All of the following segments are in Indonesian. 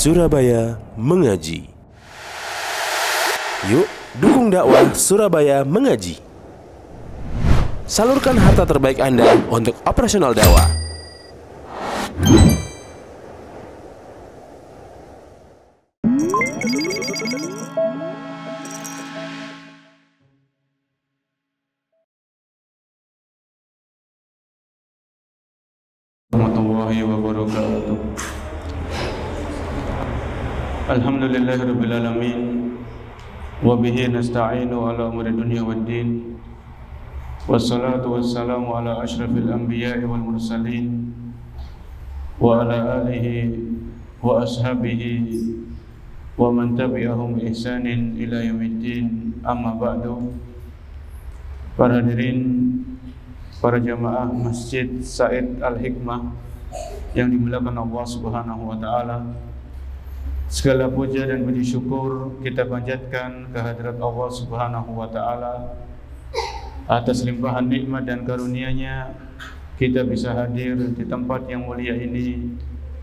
Surabaya Mengaji. Yuk, dukung dakwah Surabaya Mengaji. Salurkan harta terbaik Anda untuk operasional dakwah. Warahmatullahi wabarakatuh. Alhamdulillahirabbil alamin. Wa bihi nasta'inu ala umuri dunya waddin. Wassalatu wassalamu ala asyrafil anbiya'i wal mursalin wa ala alihi wa ashabihi wa man tabi'ahum bi ihsanin ila yaumiddin. Amma ba'du. Para hadirin, para jamaah Masjid Said Al-Hikmah yang dimuliakan Allah Subhanahu wa taala. Segala puja dan puji syukur kita panjatkan kehadirat Allah Subhanahu wa taala atas limpahan nikmat dan karunia-Nya kita bisa hadir di tempat yang mulia ini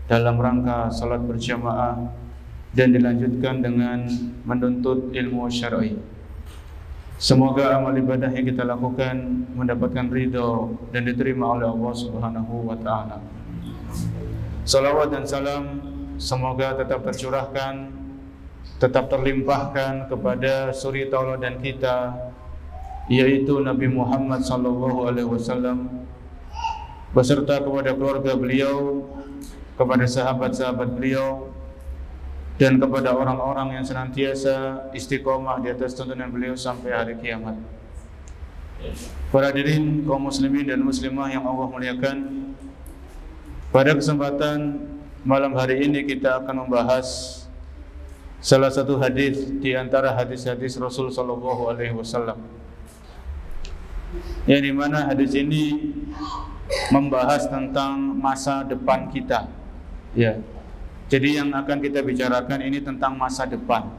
dalam rangka salat berjamaah dan dilanjutkan dengan menuntut ilmu syar'i. Semoga amal ibadah yang kita lakukan mendapatkan ridho dan diterima oleh Allah Subhanahu wa taala. Salawat dan salam semoga tetap tercurahkan, tetap terlimpahkan kepada suri tauladan kita, yaitu Nabi Muhammad sallallahu alaihi wasallam, beserta kepada keluarga beliau, kepada sahabat-sahabat beliau, dan kepada orang-orang yang senantiasa istiqomah di atas tuntunan beliau sampai hari kiamat. Para hadirin kaum muslimin dan muslimah yang Allah muliakan, pada kesempatan malam hari ini kita akan membahas salah satu hadis di antara hadis-hadis Rasul sallallahu alaihi wasallam, yang dimana hadis ini membahas tentang masa depan kita. Ya. Jadi yang akan kita bicarakan ini tentang masa depan.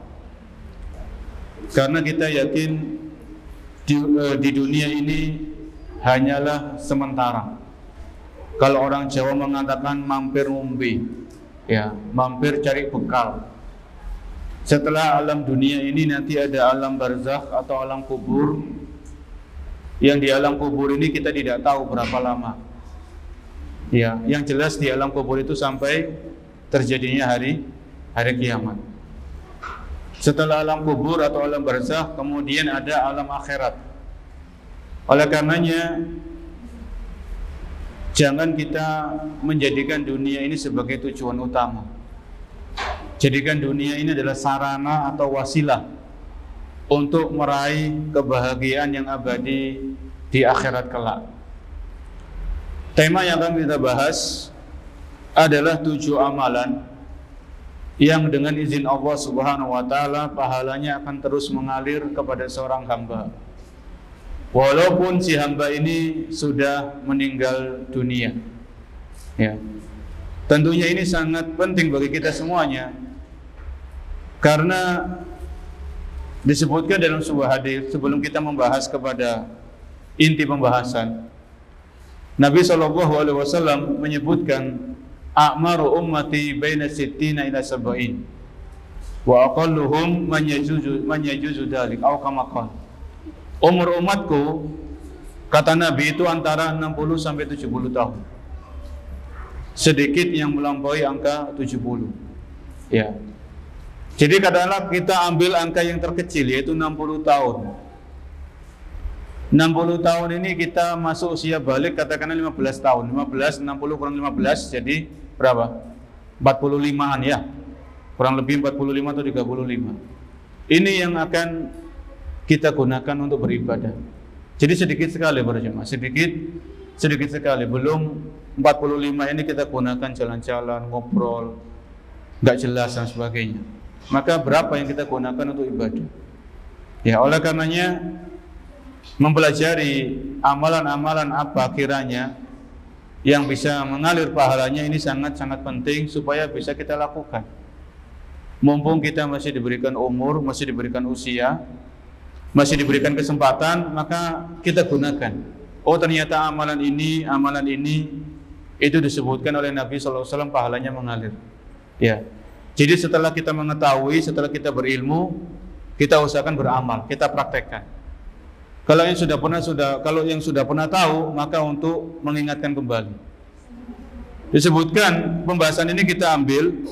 Karena kita yakin di dunia ini hanyalah sementara. Kalau orang Jawa mengatakan mampir ngombe, ya, mampir cari bekal. Setelah alam dunia ini nanti ada alam barzakh atau alam kubur. Yang di alam kubur ini kita tidak tahu berapa lama. Ya, yang jelas di alam kubur itu sampai terjadinya hari kiamat. Setelah alam kubur atau alam barzakh, kemudian ada alam akhirat. Oleh karenanya, jangan kita menjadikan dunia ini sebagai tujuan utama. Jadikan dunia ini adalah sarana atau wasilah untuk meraih kebahagiaan yang abadi di akhirat kelak. Tema yang akan kita bahas adalah 7 amalan yang dengan izin Allah Subhanahu wa taala pahalanya akan terus mengalir kepada seorang hamba, walaupun si hamba ini sudah meninggal dunia. Ya. Tentunya ini sangat penting bagi kita semuanya, karena disebutkan dalam sebuah hadis sebelum kita membahas kepada inti pembahasan. Nabi SAW menyebutkan a'maru ummati baina sittina ila sab'in wa aqalluhum man yajuzu dzalik aw kama qala. Umur umatku, kata Nabi, itu antara 60 sampai 70 tahun. Sedikit yang melampaui angka 70. Ya. Jadi katakanlah kita ambil angka yang terkecil, yaitu 60 tahun. 60 tahun ini kita masuk usia balik, katakanlah 15 tahun. 15, 60 kurang 15 jadi berapa? 45-an ya. Kurang lebih 45 atau 35. Ini yang akan kita gunakan untuk beribadah. Jadi sedikit sekali berjemaah, sedikit sekali. Belum 45 ini kita gunakan jalan-jalan, ngobrol, enggak jelas dan sebagainya. Maka berapa yang kita gunakan untuk ibadah? Ya, oleh karenanya mempelajari amalan-amalan apa kiranya yang bisa mengalir pahalanya ini sangat-sangat penting supaya bisa kita lakukan. Mumpung kita masih diberikan umur, masih diberikan usia, masih diberikan kesempatan, maka kita gunakan. Oh, ternyata amalan ini itu disebutkan oleh Nabi SAW pahalanya mengalir. Ya. Jadi setelah kita mengetahui, setelah kita berilmu, kita usahakan beramal, kita praktekkan. Kalau yang sudah pernah tahu, maka untuk mengingatkan kembali. Disebutkan pembahasan ini kita ambil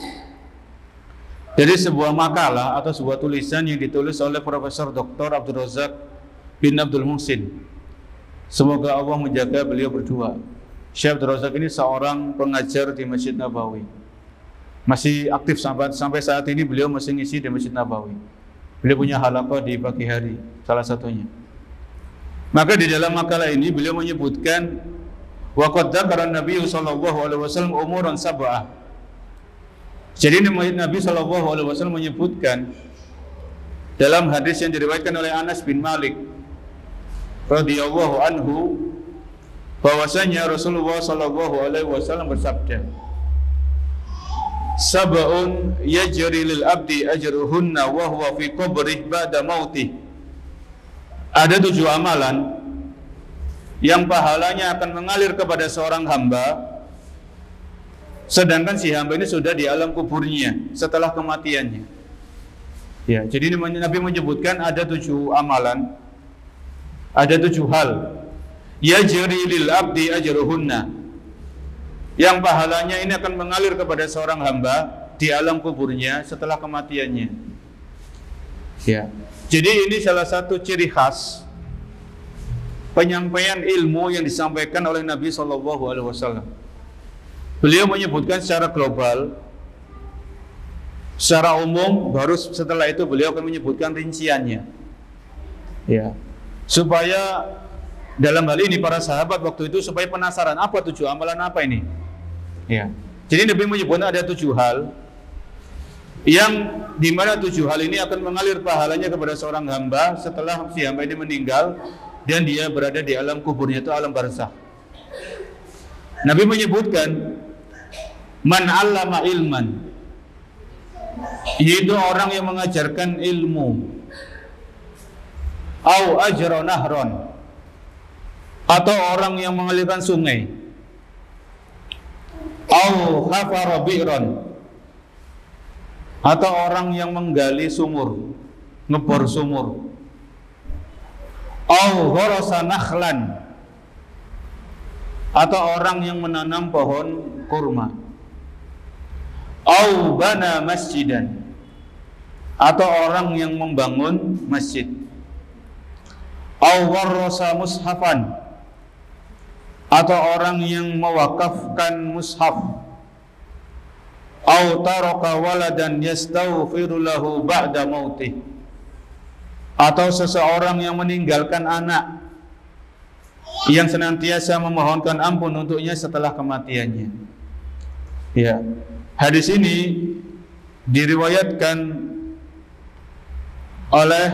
dari sebuah makalah atau sebuah tulisan yang ditulis oleh Profesor Dr. Abdul Razak bin Abdul Muhsin. Semoga Allah menjaga beliau berdua. Syekh Abdul Razak ini seorang pengajar di Masjid Nabawi. Masih aktif sampai saat ini, beliau masih ngisi di Masjid Nabawi. Beliau punya halaqah di pagi hari, salah satunya. Maka di dalam makalah ini beliau menyebutkan wa qad dzakara Nabi sallallahu alaihi wasallam umuran sab'ah. Jadi Nabi sallallahu alaihi wasallam menyebutkan dalam hadis yang diriwayatkan oleh Anas bin Malik radhiyallahu anhu bahwasanya Rasulullah sallallahu alaihi wasallam bersabda, sab'un yajri lil abdi ajruhunna wa huwa fi qabrih ba'da mautih. Ada 7 amalan yang pahalanya akan mengalir kepada seorang hamba sedangkan si hamba ini sudah di alam kuburnya setelah kematiannya. Ya, jadi Nabi menyebutkan ada 7 amalan, ada 7 hal. Yajri lil abdi ajruhunna, yang pahalanya ini akan mengalir kepada seorang hamba di alam kuburnya setelah kematiannya. Ya. Jadi ini salah satu ciri khas penyampaian ilmu yang disampaikan oleh Nabi SAW. Beliau menyebutkan secara global, secara umum, baru setelah itu beliau akan menyebutkan rinciannya. Ya. Supaya dalam hal ini para sahabat waktu itu supaya penasaran, apa 7 amalan apa ini? Ya. Jadi Nabi menyebutkan ada 7 hal yang dimana 7 hal ini akan mengalir pahalanya kepada seorang hamba setelah si hamba ini meninggal dan dia berada di alam kuburnya, itu alam barzakh. Nabi menyebutkan man 'allama ilman, yaitu orang yang mengajarkan ilmu, au ajra nahron, atau orang yang mengalirkan sungai, au hafara bi'ran, atau orang yang menggali sumur, ngebor sumur, au gharasa nakhlan, atau orang yang menanam pohon kurma, au bana masjidan, atau orang yang membangun masjid, au warrasa mushafan, atau orang yang mewakafkan mushaf, au taraka waladan yastaghfiru lahu ba'da mautih, atau seseorang yang meninggalkan anak yang senantiasa memohonkan ampun untuknya setelah kematiannya. Ya. Hadis ini diriwayatkan oleh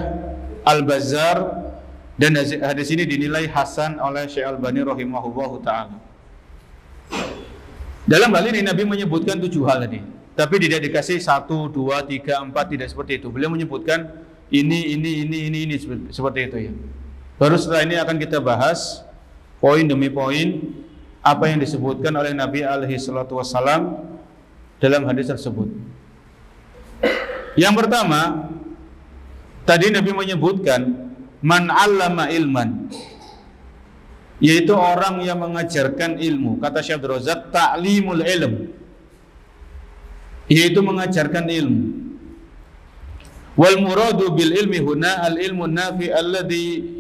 Al-Bazzar dan hadis ini dinilai hasan oleh Syekh Albani rahimahullahu taala. Dalam hal ini Nabi menyebutkan 7 hal tadi, tapi tidak dikasih 1, 2, 3, 4, tidak seperti itu. Beliau menyebutkan ini seperti itu ya. Baru setelah ini akan kita bahas poin demi poin apa yang disebutkan oleh Nabi alaihi salatu wassalam dalam hadis tersebut. Yang pertama, tadi Nabi menyebutkan man 'allama ilman, yaitu orang yang mengajarkan ilmu. Kata Syekh Abdul Razak, ta'limul ilm, yaitu mengajarkan ilmu. Wal muradu bil ilmi huna al ilmu nafi alladhi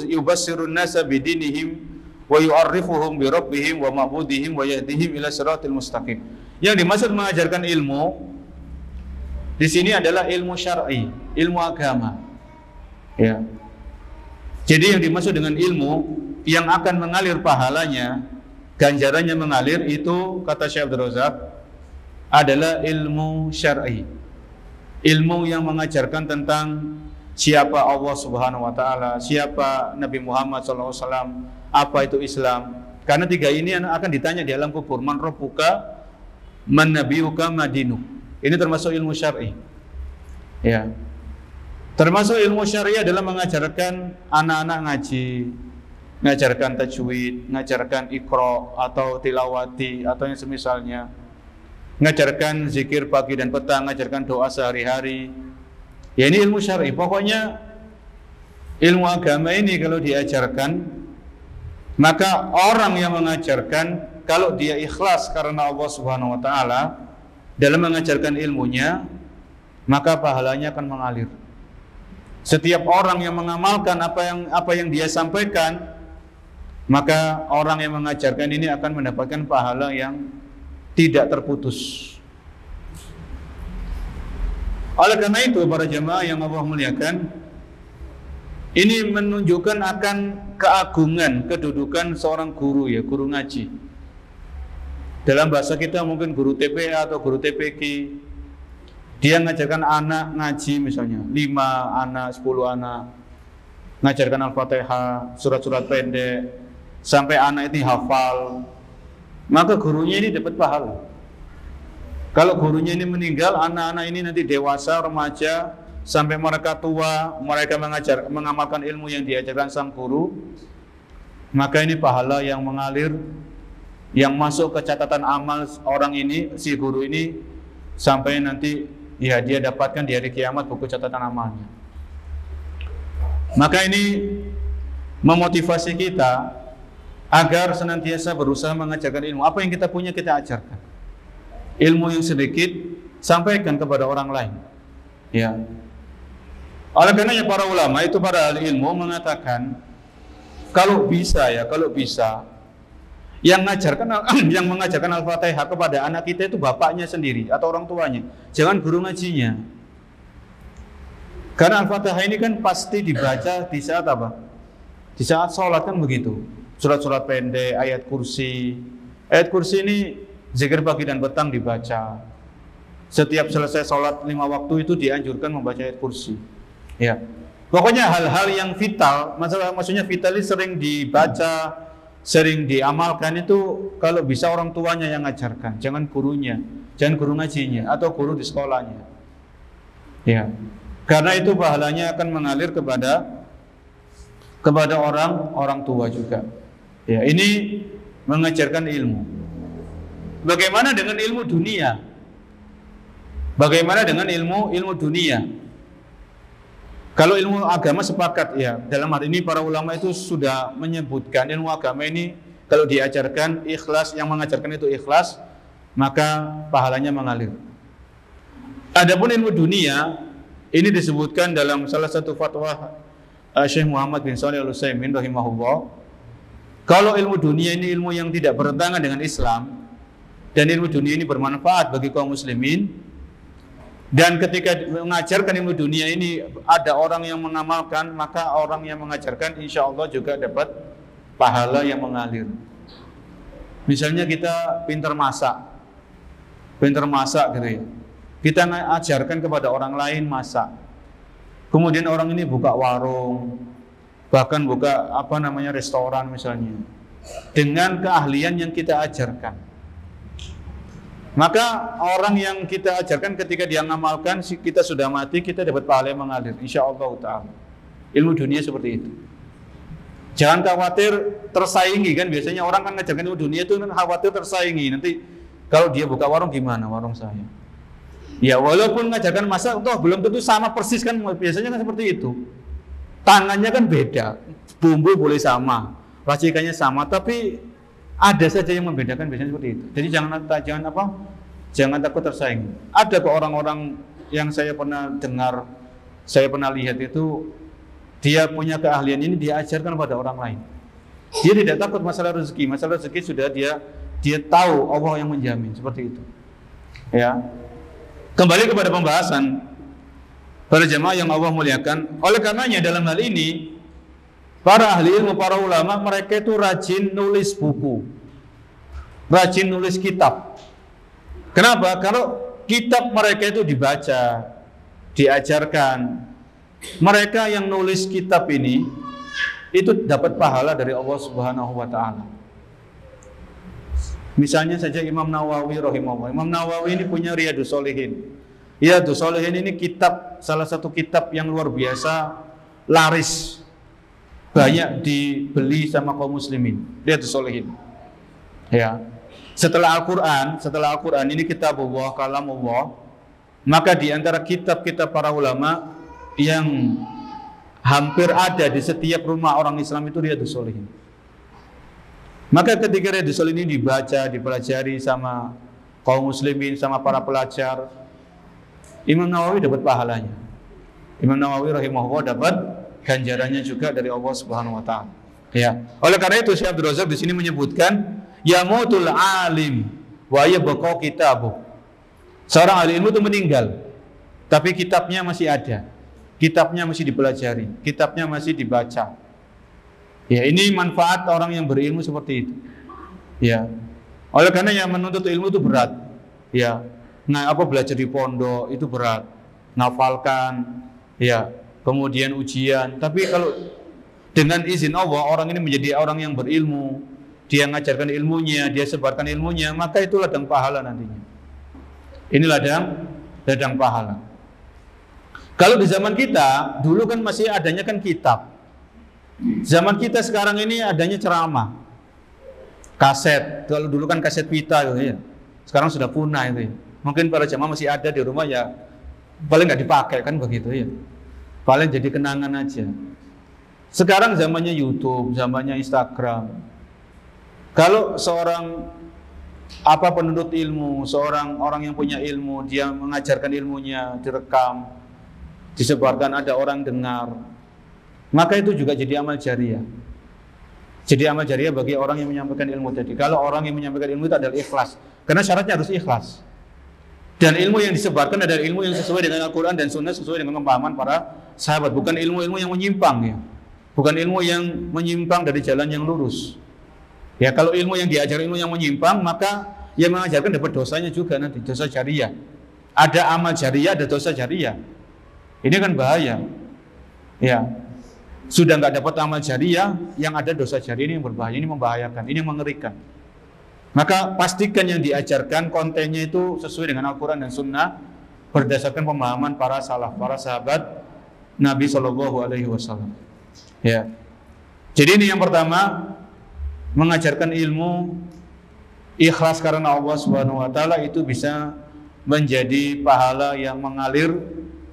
yubassiru an-nasa bidinihim wa yu'arrifuhum bi rabbihim wa ma'budihim wa yahdihim ila siratil mustaqim. Yang dimaksud mengajarkan ilmu di sini adalah ilmu syar'i, ilmu agama. Ya. Jadi yang dimaksud dengan ilmu yang akan mengalir pahalanya, ganjarannya mengalir, itu kata Syekh Abdul Razak adalah ilmu syar'i, ilmu yang mengajarkan tentang siapa Allah Subhanahu wa taala, siapa Nabi Muhammad SAW, apa itu Islam. Karena 3 ini akan ditanya di alam kubur, man rabbuka, man nabiyuka, madinu. Ini termasuk ilmu syar'i. Ya. Termasuk ilmu syar'i adalah mengajarkan anak-anak ngaji, mengajarkan tajwid, mengajarkan iqra atau tilawati atau yang semisalnya. ngajarkan zikir pagi dan petang, ngajarkan doa sehari-hari. Ya ini ilmu syar'i. Pokoknya ilmu agama ini kalau diajarkan, maka orang yang mengajarkan kalau dia ikhlas karena Allah Subhanahu wa taala dalam mengajarkan ilmunya, maka pahalanya akan mengalir. Setiap orang yang mengamalkan apa yang dia sampaikan, maka orang yang mengajarkan ini akan mendapatkan pahala yang tidak terputus. Oleh karena itu para jemaah yang Allah muliakan, ini menunjukkan akan keagungan kedudukan seorang guru, ya, guru ngaji. Dalam bahasa kita mungkin guru TPA atau guru TPQ. Dia ngajarkan anak ngaji misalnya 5 anak, 10 anak, ngajarkan Al-Fatihah, surat-surat pendek sampai anak itu hafal, maka gurunya ini dapat pahala. Kalau gurunya ini meninggal, anak-anak ini nanti dewasa, remaja, sampai mereka tua, mereka mengamalkan ilmu yang diajarkan sang guru, maka ini pahala yang mengalir, yang masuk ke catatan amal orang ini, si guru ini, sampai nanti ya dia dapatkan di hari kiamat buku catatan amalnya. Maka ini memotivasi kita agar senantiasa berusaha mengajarkan ilmu. Apa yang kita punya kita ajarkan. Ilmu yang sedikit sampaikan kepada orang lain. Ya. Oleh karenanya para ulama itu, para ahli ilmu mengatakan kalau bisa yang mengajarkan Al-Fatihah kepada anak kita itu bapaknya sendiri atau orang tuanya, jangan guru ngajinya. Karena Al-Fatihah ini kan pasti dibaca di saat apa? Di saat sholat kan begitu. Surat-surat pendek, ayat kursi. Ayat kursi ini zikir pagi dan petang dibaca. Setiap selesai sholat 5 waktu itu dianjurkan membaca ayat kursi. Ya. Pokoknya hal-hal yang vital, maksudnya vital ini sering dibaca, sering diamalkan itu kalau bisa orang tuanya yang ngajarkan, jangan gurunya, jangan guru ngajinya atau guru di sekolahnya. Ya. Karena itu pahalanya akan mengalir kepada orang tua juga. Ya, ini mengajarkan ilmu. Bagaimana dengan ilmu dunia? Bagaimana dengan ilmu dunia? Kalau ilmu agama sepakat ya, dalam hal ini para ulama itu sudah menyebutkan ilmu agama ini kalau diajarkan ikhlas, yang mengajarkan itu ikhlas, maka pahalanya mengalir. Adapun ilmu dunia ini disebutkan dalam salah satu fatwa Syekh Muhammad bin Shalih Al-Utsaimin rahimahullah. Kalau ilmu dunia ini ilmu yang tidak bertentangan dengan Islam dan ilmu dunia ini bermanfaat bagi kaum muslimin, dan ketika mengajarkan ilmu dunia ini ada orang yang mengamalkan, maka orang yang mengajarkan insya Allah juga dapat pahala yang mengalir. Misalnya kita pintar masak gitu ya, kita ajarkan kepada orang lain masak, kemudian orang ini buka warung, bahkan buka restoran misalnya, dengan keahlian yang kita ajarkan, maka orang yang kita ajarkan ketika dia mengamalkan, kita sudah mati, kita dapat pahala yang mengalir insyaallah ta'ala. Ilmu dunia seperti itu. Jangan khawatir tersaingi, kan biasanya orang kan ngajarkan ilmu dunia itu kan khawatir tersaingi, nanti kalau dia buka warung gimana warung saya. Ya walaupun ngajarkan masak toh belum tentu sama persis kan, biasanya kan seperti itu. Tangannya kan beda, bumbu boleh sama, racikannya sama, tapi ada saja yang membedakan, biasanya seperti itu. Jadi jangan takut tersaing. Ada kok orang-orang yang saya pernah dengar, saya pernah lihat itu, dia punya keahlian ini dia ajarkan pada orang lain. Dia tidak takut masalah rezeki sudah dia tahu Allah yang menjamin, seperti itu. Ya. Kembali kepada pembahasan para jemaah yang Allah muliakan. Oleh karenanya dalam hal ini para ahli ilmu, para ulama, mereka itu rajin nulis buku, rajin nulis kitab. Kenapa? Kalau kitab mereka itu dibaca, diajarkan, mereka yang nulis kitab ini itu dapat pahala dari Allah Subhanahu wa ta'ala. Misalnya saja Imam Nawawi rahimahullah. Imam Nawawi ini punya Riyadhus Shalihin. Riyadhus Shalihin ini kitab, salah satu kitab yang luar biasa laris, banyak dibeli sama kaum muslimin. Riyadhus Shalihin. Ya. Setelah Al-Quran ini kitabullah, kalamullah, maka di antara kitab-kitab para ulama yang hampir ada di setiap rumah orang Islam itu Riyadhus Shalihin. Maka ketika Riyadhus Shalihin ini dibaca, dipelajari sama kaum muslimin, sama para pelajar, Imam Nawawi dapat pahalanya. Imam Nawawi rahimahullah dapat ganjarannya juga dari Allah Subhanahu wa taala. Ya. Oleh karena itu Syekh Abdul Razak di sini menyebutkan yamutul alim wa yabqa kitabuh. Seorang ahli ilmu itu meninggal, tapi kitabnya masih ada. Kitabnya masih dipelajari, kitabnya masih dibaca. Ya, ini manfaat orang yang berilmu seperti itu. Ya. Oleh karena yang menuntut ilmu itu berat. Ya. Nah, belajar di pondok itu berat. Ngafalkan, ya, kemudian ujian. Tapi kalau dengan izin Allah orang ini menjadi orang yang berilmu, dia mengajarkan ilmunya, dia sebarkan ilmunya, maka itu ladang pahala nantinya. Ini ladang pahala. Kalau di zaman kita, dulu kan masih adanya kan kitab. Zaman kita sekarang ini adanya ceramah, kaset. Kalau dulu kan kaset pita gitu ya. Sekarang sudah punah itu ya. Mungkin para jamaah masih ada di rumah ya, paling nggak dipakai kan begitu ya. Paling jadi kenangan aja. Sekarang zamannya YouTube, zamannya Instagram. Kalau seorang penuntut ilmu, seorang orang yang punya ilmu, dia mengajarkan ilmunya, direkam, disebarkan, ada orang dengar, maka itu juga jadi amal jariah. Jadi amal jariah bagi orang yang menyampaikan ilmu tadi. Kalau orang yang menyampaikan ilmu itu adalah ikhlas, karena syaratnya harus ikhlas. Dan ilmu yang disebarkan adalah ilmu yang sesuai dengan Al-Quran dan Sunnah, sesuai dengan pemahaman para sahabat. Bukan ilmu-ilmu yang menyimpang ya. Bukan ilmu yang menyimpang dari jalan yang lurus. Ya, kalau ilmu yang diajar ilmu yang menyimpang, maka yang mengajarkan dapat dosanya juga nanti, dosa jariah. Ada amal jariah, ada dosa jariah. Ini kan bahaya. Ya. Sudah nggak dapat amal jariah, yang ada dosa jariah, ini yang berbahaya, ini membahayakan, ini yang mengerikan. Maka pastikan yang diajarkan kontennya itu sesuai dengan Al-Quran dan Sunnah, berdasarkan pemahaman para salaf, para sahabat Nabi SAW. Ya. Jadi ini yang pertama, mengajarkan ilmu ikhlas karena Allah Subhanahu wa taala itu bisa menjadi pahala yang mengalir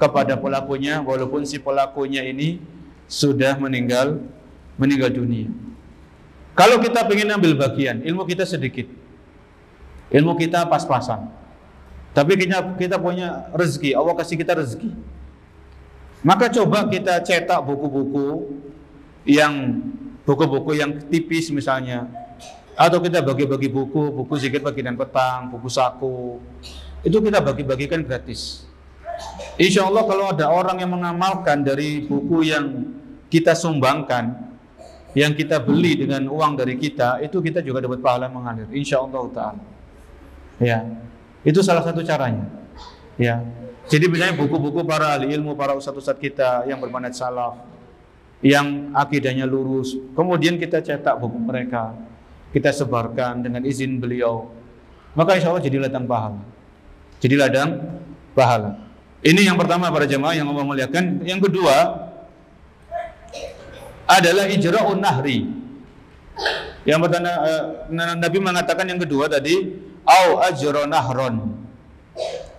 kepada pelakunya walaupun si pelakunya ini sudah meninggal dunia. Kalau kita ingin ambil bagian, ilmu kita sedikit, ilmu kita pas-pasan, tapi kita punya rezeki, Allah kasih kita rezeki, maka coba kita cetak buku-buku yang tipis misalnya, atau kita bagi-bagi buku zikir pagi dan petang, buku saku, itu kita bagi-bagikan gratis. Insya Allah kalau ada orang yang mengamalkan dari buku yang kita sumbangkan, yang kita beli dengan uang dari kita, itu kita juga dapat pahala mengalir, insya Allah ta'ala. Ya, itu salah satu caranya. Ya, jadi misalnya buku-buku para ahli ilmu, para ustadz-ustadz kita yang bermanhaj salaf, yang akidahnya lurus, kemudian kita cetak buku mereka, kita sebarkan dengan izin beliau, maka insya Allah jadi ladang pahala. Jadi ladang pahala. Ini yang pertama para jemaah yang Allah muliakan. Yang kedua adalah ijra'un nahri. Yang pertama Nabi mengatakan yang kedua tadi, au ajra nahron.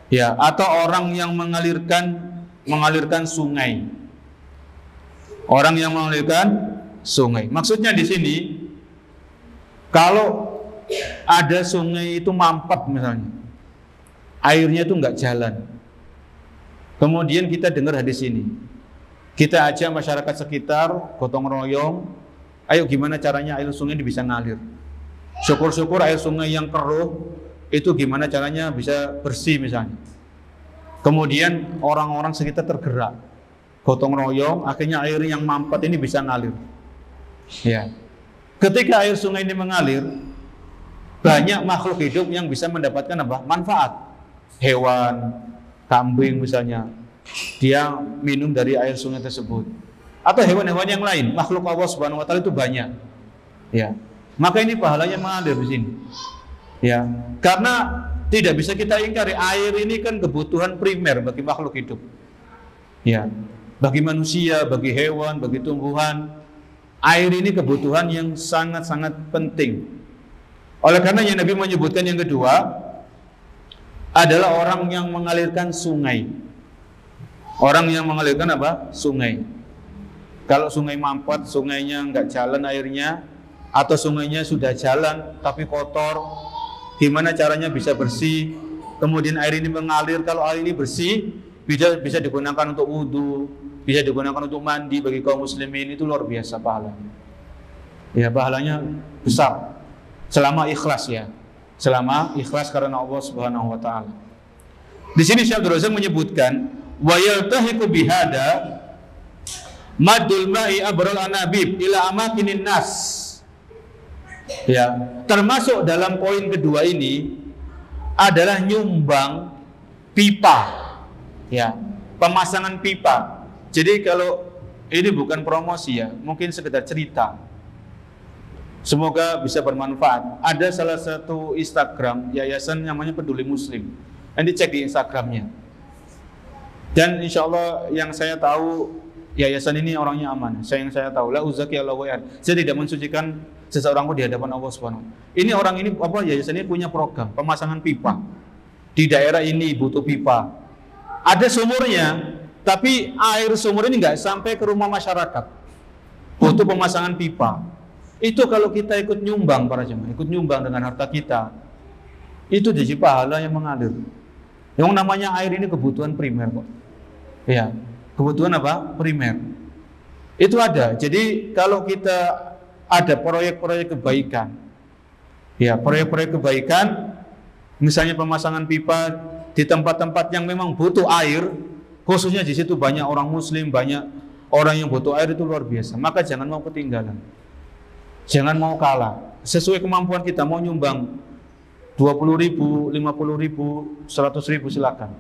Ya, atau orang yang mengalirkan sungai. Orang yang mengalirkan sungai. Maksudnya di sini, kalau ada sungai itu mampet misalnya, airnya itu nggak jalan. Kemudian kita dengar hadis ini, kita ajak masyarakat sekitar gotong royong, ayo gimana caranya air sungai ini bisa ngalir. Syukur-syukur air sungai yang keruh itu gimana caranya bisa bersih misalnya. Kemudian orang-orang sekitar tergerak, gotong royong, akhirnya air yang mampet ini bisa ngalir. Ya. Ketika air sungai ini mengalir, banyak makhluk hidup yang bisa mendapatkan apa? Manfaat. Hewan, kambing misalnya, dia minum dari air sungai tersebut. Atau hewan-hewan yang lain, makhluk Allah Subhanahu wa taala itu banyak. Ya. Maka ini pahalanya mengalir di sini. Ya. Karena tidak bisa kita ingkari, air ini kan kebutuhan primer bagi makhluk hidup. Ya. Bagi manusia, bagi hewan, bagi tumbuhan, air ini kebutuhan yang sangat-sangat penting. Oleh karenanya Nabi menyebutkan yang kedua adalah orang yang mengalirkan sungai. Orang yang mengalirkan apa? Sungai. Kalau sungai mampet, sungainya nggak jalan airnya, atau sungainya sudah jalan tapi kotor, gimana caranya bisa bersih? Kemudian air ini mengalir. Kalau air ini bersih, bisa digunakan untuk wudhu, bisa digunakan untuk mandi bagi kaum muslimin. Itu luar biasa pahalanya. Ya, pahalanya besar. Selama ikhlas ya, selama ikhlas karena Allah Subhanahu Wa Taala. Di sini Syekh Abdul Razak menyebutkan, wa yaltahiqu bihada madul ma'i abrul anabib ila amakinin nas. Ya, termasuk dalam poin kedua ini adalah nyumbang pipa. Ya, pemasangan pipa. Jadi kalau ini bukan promosi ya, mungkin sekedar cerita. Semoga bisa bermanfaat. Ada salah satu Instagram yayasan namanya Peduli Muslim. Nanti cek di Instagramnya. Dan insya Allah yang saya tahu yayasan ini orangnya aman. Yang saya tahu, la uzaki ala wa'an. Saya tidak mensucikan seseorang di hadapan Allah Subhanahu. Ini orang ini yayasan ini punya program pemasangan pipa. Di daerah ini butuh pipa. Ada sumurnya, tapi air sumur ini nggak sampai ke rumah masyarakat. Butuh pemasangan pipa. Itu kalau kita ikut nyumbang para jemaah, ikut nyumbang dengan harta kita, itu jadi pahala yang mengalir. Yang namanya air ini kebutuhan primer kok. Ya, kebutuhan apa? Primer. Itu ada. Jadi kalau kita ada proyek-proyek kebaikan, ya proyek-proyek kebaikan, misalnya pemasangan pipa di tempat-tempat yang memang butuh air, khususnya di situ banyak orang Muslim, banyak orang yang butuh air, itu luar biasa. Maka jangan mau ketinggalan. Jangan mau kalah. Sesuai kemampuan kita, mau nyumbang 20.000, 50.000, 100.000 silakan.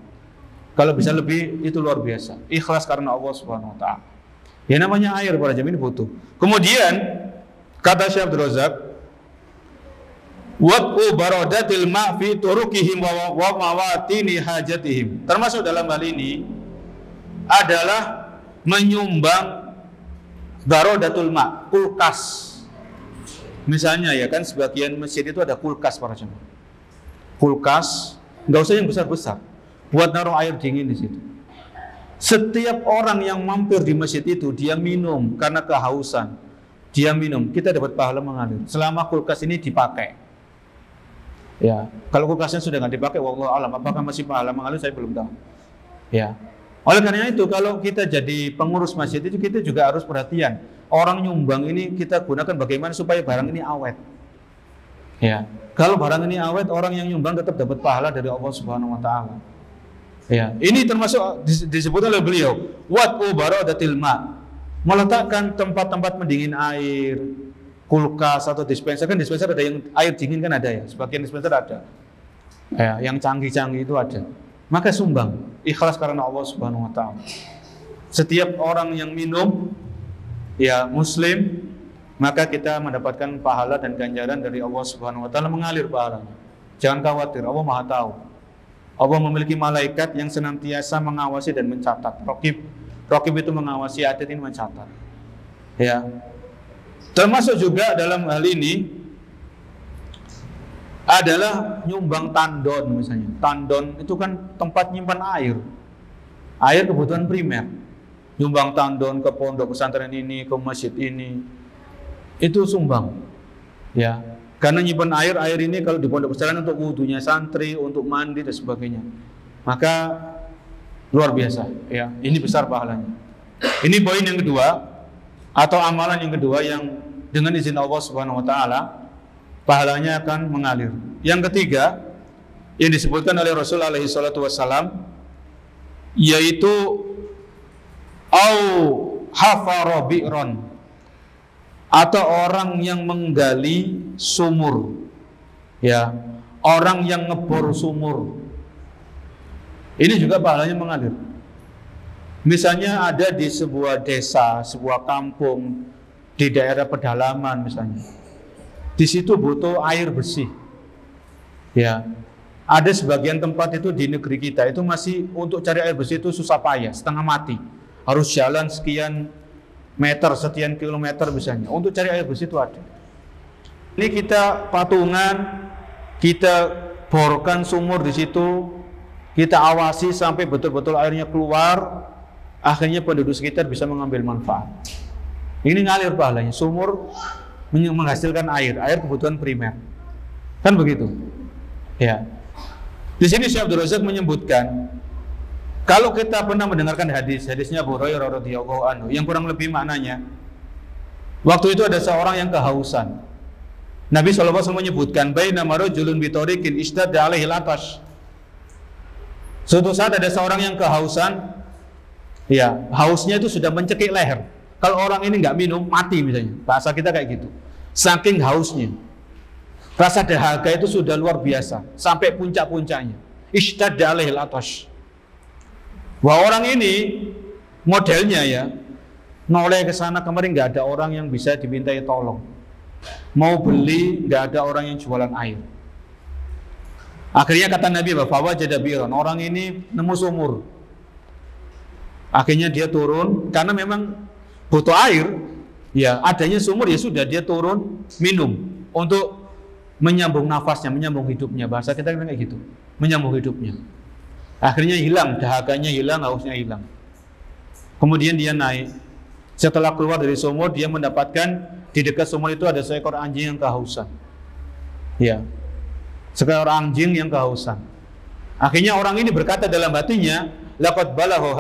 Kalau bisa lebih, itu luar biasa. Ikhlas karena Allah Subhanahu Wa Taala. Ya namanya air para jemaah ini butuh. Kemudian kata Syekh Abdul Razak, waqu baradatil ma' fi turukihim wa mawatini hajatihim. Termasuk dalam hal ini adalah menyumbang baradatul ma', kulkas. Misalnya ya kan sebagian masjid itu ada kulkas para jemaah. Kulkas, nggak usah yang besar-besar, buat naruh air dingin di situ. Setiap orang yang mampir di masjid itu dia minum karena kehausan, dia minum, kita dapat pahala mengalir. Selama kulkas ini dipakai. Ya, kalau kulkasnya sudah nggak dipakai, wallahu alam, apakah masih pahala mengalir saya belum tahu. Ya, oleh karena itu kalau kita jadi pengurus masjid itu kita juga harus perhatian. Orang nyumbang ini kita gunakan bagaimana supaya barang ini awet. Ya, kalau barang ini awet, orang yang nyumbang tetap dapat pahala dari Allah Subhanahu Wa Taala. Ya, ini termasuk disebut oleh beliau, waqu baradatil ma', meletakkan tempat-tempat pendingin air, kulkas atau dispenser. Kan dispenser ada yang air dingin kan ada ya, sebagian dispenser ada. Ya, yang canggih-canggih itu ada. Maka sumbang, ikhlas karena Allah Subhanahu Wa Taala. Setiap orang yang minum ya Muslim, maka kita mendapatkan pahala dan ganjaran dari Allah Subhanahu Wa Taala, mengalir pahalanya. Jangan khawatir, Allah Maha Tahu. Allah memiliki malaikat yang senantiasa mengawasi dan mencatat. Raqib itu mengawasi, Atid ini mencatat. Ya. Termasuk juga dalam hal ini adalah nyumbang tandon misalnya. Tandon itu kan tempat nyimpan air. Air kebutuhan primer. Nyumbang tandon ke pondok pesantren ini, ke masjid ini, itu sumbang, ya. Karena nyimpan air ini kalau di pondok pesantren untuk wudunya santri, untuk mandi dan sebagainya, maka luar biasa, ya. Ini besar pahalanya. Ini poin yang kedua atau amalan yang kedua yang dengan izin Allah Subhanahu Wa Taala pahalanya akan mengalir. Yang ketiga yang disebutkan oleh Rasul alaihi salatu wassalam, yaitu au hafara bi'ron, atau orang yang menggali sumur, ya, orang yang ngebor sumur. Ini juga pahalanya mengalir. Misalnya ada di sebuah desa, sebuah kampung, di daerah pedalaman misalnya, di situ butuh air bersih, ya. Ada sebagian tempat itu di negeri kita itu masih untuk cari air bersih itu susah payah, setengah mati. Harus jalan sekian meter, sekian kilometer misalnya. Untuk cari air bersih itu ada. Ini kita patungan, kita borkan sumur di situ, kita awasi sampai betul-betul airnya keluar, akhirnya penduduk sekitar bisa mengambil manfaat. Ini ngalir pahalanya. Sumur menghasilkan air kebutuhan primer. Kan begitu? Ya. Di sini Syekh Abdul Razak menyebutkan, kalau kita pernah mendengarkan hadisnya Abu Hurairah radhiyallahu anhu, yang kurang lebih maknanya, waktu itu ada seorang yang kehausan. Nabi SAW menyebutkan, bainama rajulun bitariqin ishtadda alaihi al-atash. Suatu saat ada seorang yang kehausan, ya, hausnya itu sudah mencekik leher. Kalau orang ini nggak minum, mati misalnya. Bahasa kita kayak gitu. Saking hausnya. Rasa dahaga itu sudah luar biasa, sampai puncak-puncaknya. Ishtadda alaihi al-atash. Wah, orang ini modelnya ya, noleh ke sana kemarin nggak ada orang yang bisa dimintai tolong. Mau beli, nggak ada orang yang jualan air. Akhirnya kata Nabi, fawajada bi'ran, orang ini nemu sumur. Akhirnya dia turun, karena memang butuh air. Ya, adanya sumur, ya sudah, dia turun minum untuk menyambung nafasnya, menyambung hidupnya. Bahasa kita kayak gitu, menyambung hidupnya. Akhirnya hilang, dahaganya hilang, hausnya hilang. Kemudian dia naik. Setelah keluar dari sumur, dia mendapatkan di dekat sumur itu ada seekor anjing yang kehausan. Ya, seekor anjing yang kehausan. Akhirnya orang ini berkata dalam hatinya, laqad balagha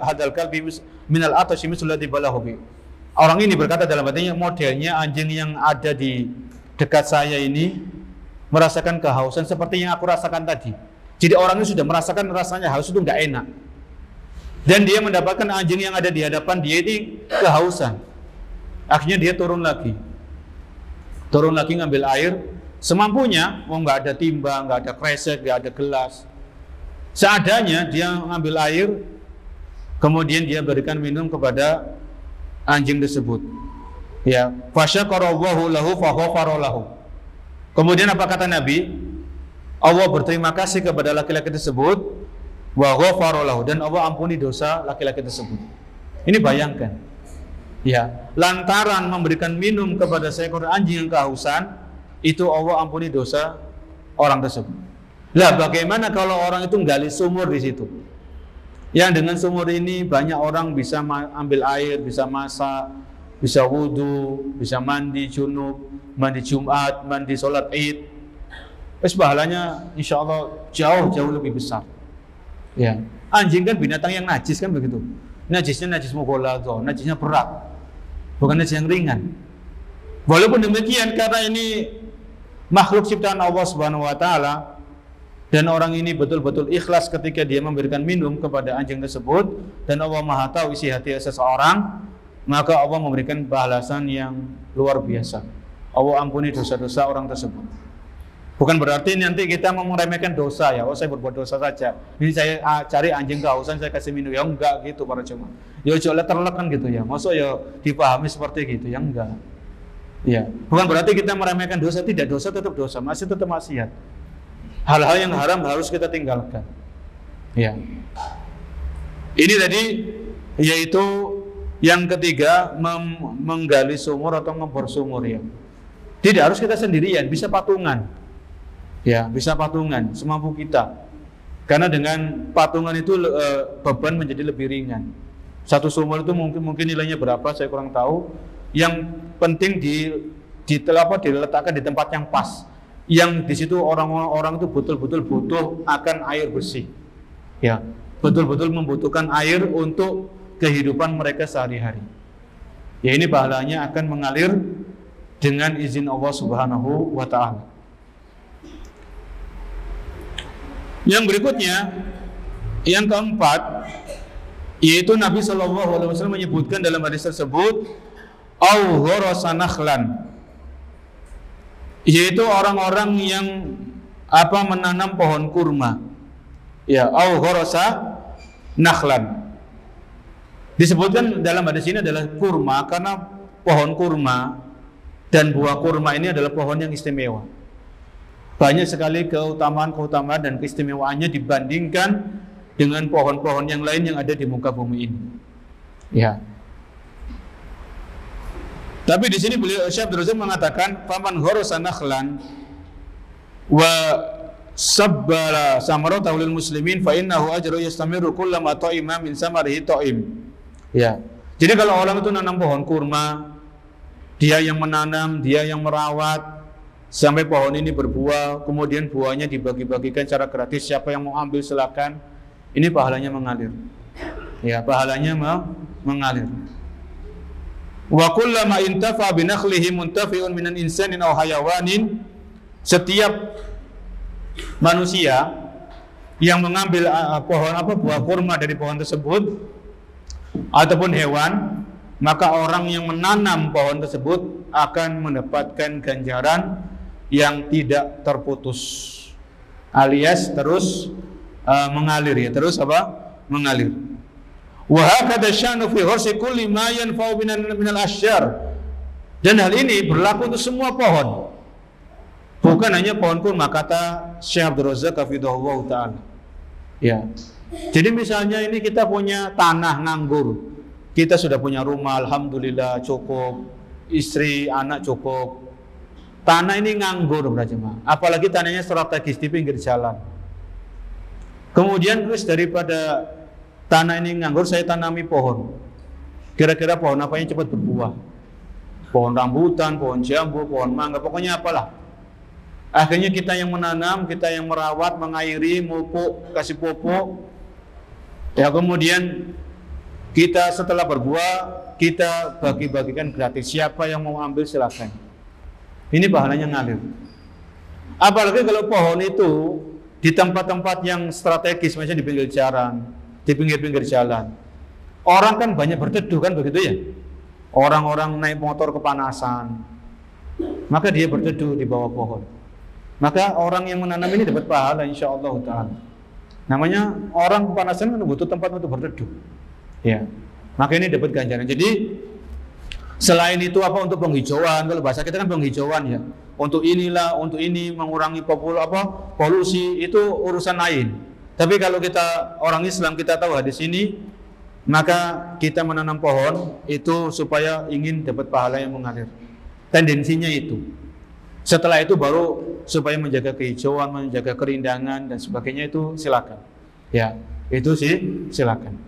hadal kalbi minal atashi mislati balagha bi. Orang ini berkata dalam hatinya, modelnya anjing yang ada di dekat saya ini merasakan kehausan seperti yang aku rasakan tadi. Jadi orang ini sudah merasakan rasanya haus itu nggak enak. Dan dia mendapatkan anjing yang ada di hadapan dia ini kehausan. Akhirnya dia turun lagi ngambil air semampunya. Nggak ada timba, nggak ada kresek, nggak ada gelas. Seadanya dia ngambil air, kemudian dia berikan minum kepada anjing tersebut. Ya, fasyakarahu lahu faghafara lahu. Kemudian apa kata Nabi? Allah berterima kasih kepada laki-laki tersebut, wa ghafara lahu, dan Allah ampuni dosa laki-laki tersebut. Ini bayangkan. Ya, lantaran memberikan minum kepada seekor anjing yang kehausan, itu Allah ampuni dosa orang tersebut. Lah, bagaimana kalau orang itu gali sumur di situ? Yang dengan sumur ini banyak orang bisa ambil air, bisa masak, bisa wudu, bisa mandi junub, mandi Jumat, mandi sholat Id. Pahalanya insya Allah jauh lebih besar. Ya, anjing kan binatang yang najis kan begitu. Najisnya najis mughaladzah, najisnya berat, bukan najis yang ringan. Walaupun demikian, karena ini makhluk ciptaan Allah Subhanahu wa taala, dan orang ini betul-betul ikhlas ketika dia memberikan minum kepada anjing tersebut, dan Allah Maha tahu isi hati seseorang, maka Allah memberikan balasan yang luar biasa. Allah ampuni dosa-dosa orang tersebut. Bukan berarti nanti kita mau meremehkan dosa ya, oh saya berbuat dosa saja, ini saya cari anjing kehausan saya kasih minum, ya enggak gitu para jemaah. Ya jangan terlek kan gitu ya, maksud ya dipahami seperti gitu, ya enggak. Ya, bukan berarti kita meremehkan dosa, tidak, dosa tetap dosa, masih tetap maksiat. Hal-hal yang haram harus kita tinggalkan. Ya. Ini tadi yaitu yang ketiga, menggali sumur atau ngebor sumur ya. Tidak harus kita sendirian, bisa patungan. Ya, bisa patungan semampu kita. Karena dengan patungan itu beban menjadi lebih ringan. Satu sumur itu mungkin nilainya berapa saya kurang tahu. Yang penting diletakkan di tempat yang pas. Yang di situ orang-orang itu betul-betul butuh akan air bersih. Ya, betul-betul membutuhkan air untuk kehidupan mereka sehari-hari. Ya, ini pahalanya akan mengalir dengan izin Allah Subhanahu wa taala. Yang berikutnya, yang keempat, yaitu Nabi SAW menyebutkan dalam hadis tersebut, au ghorasa nakhlan, yaitu orang-orang yang menanam pohon kurma. Ya, au ghorasa nakhlan. Disebutkan dalam hadis ini adalah kurma karena pohon kurma dan buah kurma ini adalah pohon yang istimewa. Banyak sekali keutamaan dan keistimewaannya dibandingkan dengan pohon-pohon yang lain yang ada di muka bumi ini. Ya. Tapi di sini beliau Syekh Abdul Razak mengatakan faman ghorosa nakhlan wa sabbala samaratahu lil muslimin fa innahu ajru yastamiru kullama ta'ima min samarihi ta'im. Ya. Jadi kalau orang itu nanam pohon kurma, dia yang menanam, dia yang merawat sampai pohon ini berbuah, kemudian buahnya dibagi-bagikan secara gratis, siapa yang mau ambil silakan. Ini pahalanya mengalir. Ya, pahalanya mengalir. Wa kullama intafa bi nakhlihi muntafi'un minan insanin aw hayawanin, setiap manusia yang mengambil buah kurma dari pohon tersebut ataupun hewan, maka orang yang menanam pohon tersebut akan mendapatkan ganjaran yang tidak terputus, alias terus mengalir, ya, terus mengalir. Wa hakadha sya'nu fi ghursi kulli ma yanfa'u minal asyjar. Dan hal ini berlaku untuk semua pohon, bukan hanya pohon kurma, kata Syekh Abdul Razak hafizahullah taala. Ya. Jadi misalnya ini kita punya tanah nganggur, kita sudah punya rumah alhamdulillah cukup, istri anak cukup. Tanah ini nganggur berjemaah, apalagi tanahnya strategis di pinggir jalan. Kemudian terus daripada tanah ini nganggur, saya tanami pohon. Kira-kira pohon apa yang cepat berbuah? Pohon rambutan, pohon jambu, pohon mangga, pokoknya apalah. Akhirnya kita yang menanam, kita yang merawat, mengairi, mupuk, kasih pupuk. Ya, kemudian kita setelah berbuah, kita bagi-bagikan gratis. Siapa yang mau ambil silakan. Ini pahalanya ngalir. Apalagi kalau pohon itu di tempat-tempat yang strategis, misalnya di pinggir jalan, di pinggir-pinggir jalan. Orang kan banyak berteduh kan, begitu ya. Orang-orang naik motor kepanasan, maka dia berteduh di bawah pohon. Maka orang yang menanam ini dapat pahala insyaallah taala. Namanya orang kepanasan kan butuh tempat untuk berteduh. Ya. Maka ini dapat ganjaran. Jadi selain itu apa, untuk penghijauan, kalau bahasa kita kan penghijauan ya. Untuk inilah, untuk ini mengurangi polusi, itu urusan lain. Tapi kalau kita orang Islam, kita tahu hadis ini, maka kita menanam pohon itu supaya ingin dapat pahala yang mengalir. Tendensinya itu. Setelah itu baru supaya menjaga kehijauan, menjaga kerindangan dan sebagainya, itu silakan. Ya, itu sih silakan.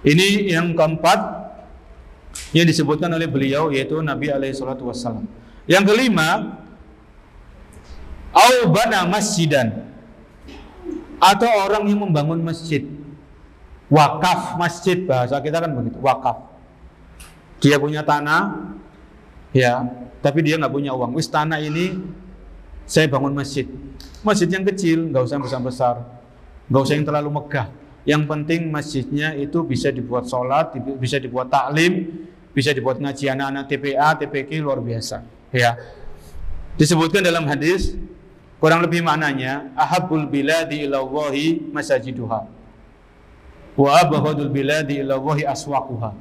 Ini yang keempat yang disebutkan oleh beliau, yaitu Nabi alaihissalatu wassalam. Yang kelima, au bana masjidan, atau orang yang membangun masjid. Wakaf masjid, bahasa kita kan begitu, wakaf. Dia punya tanah, ya, tapi dia nggak punya uang. Wis tanah ini saya bangun masjid. Masjid yang kecil, nggak usah besar-besar, nggak usah yang terlalu megah. Yang penting masjidnya itu bisa dibuat sholat, bisa dibuat taklim, bisa dibuat ngaji anak-anak TPA, TPQ, luar biasa. Ya, disebutkan dalam hadis, kurang lebih maknanya, ahabbul biladi ilallahi masajiduha, wa abghadul biladi ilallahi aswaquha.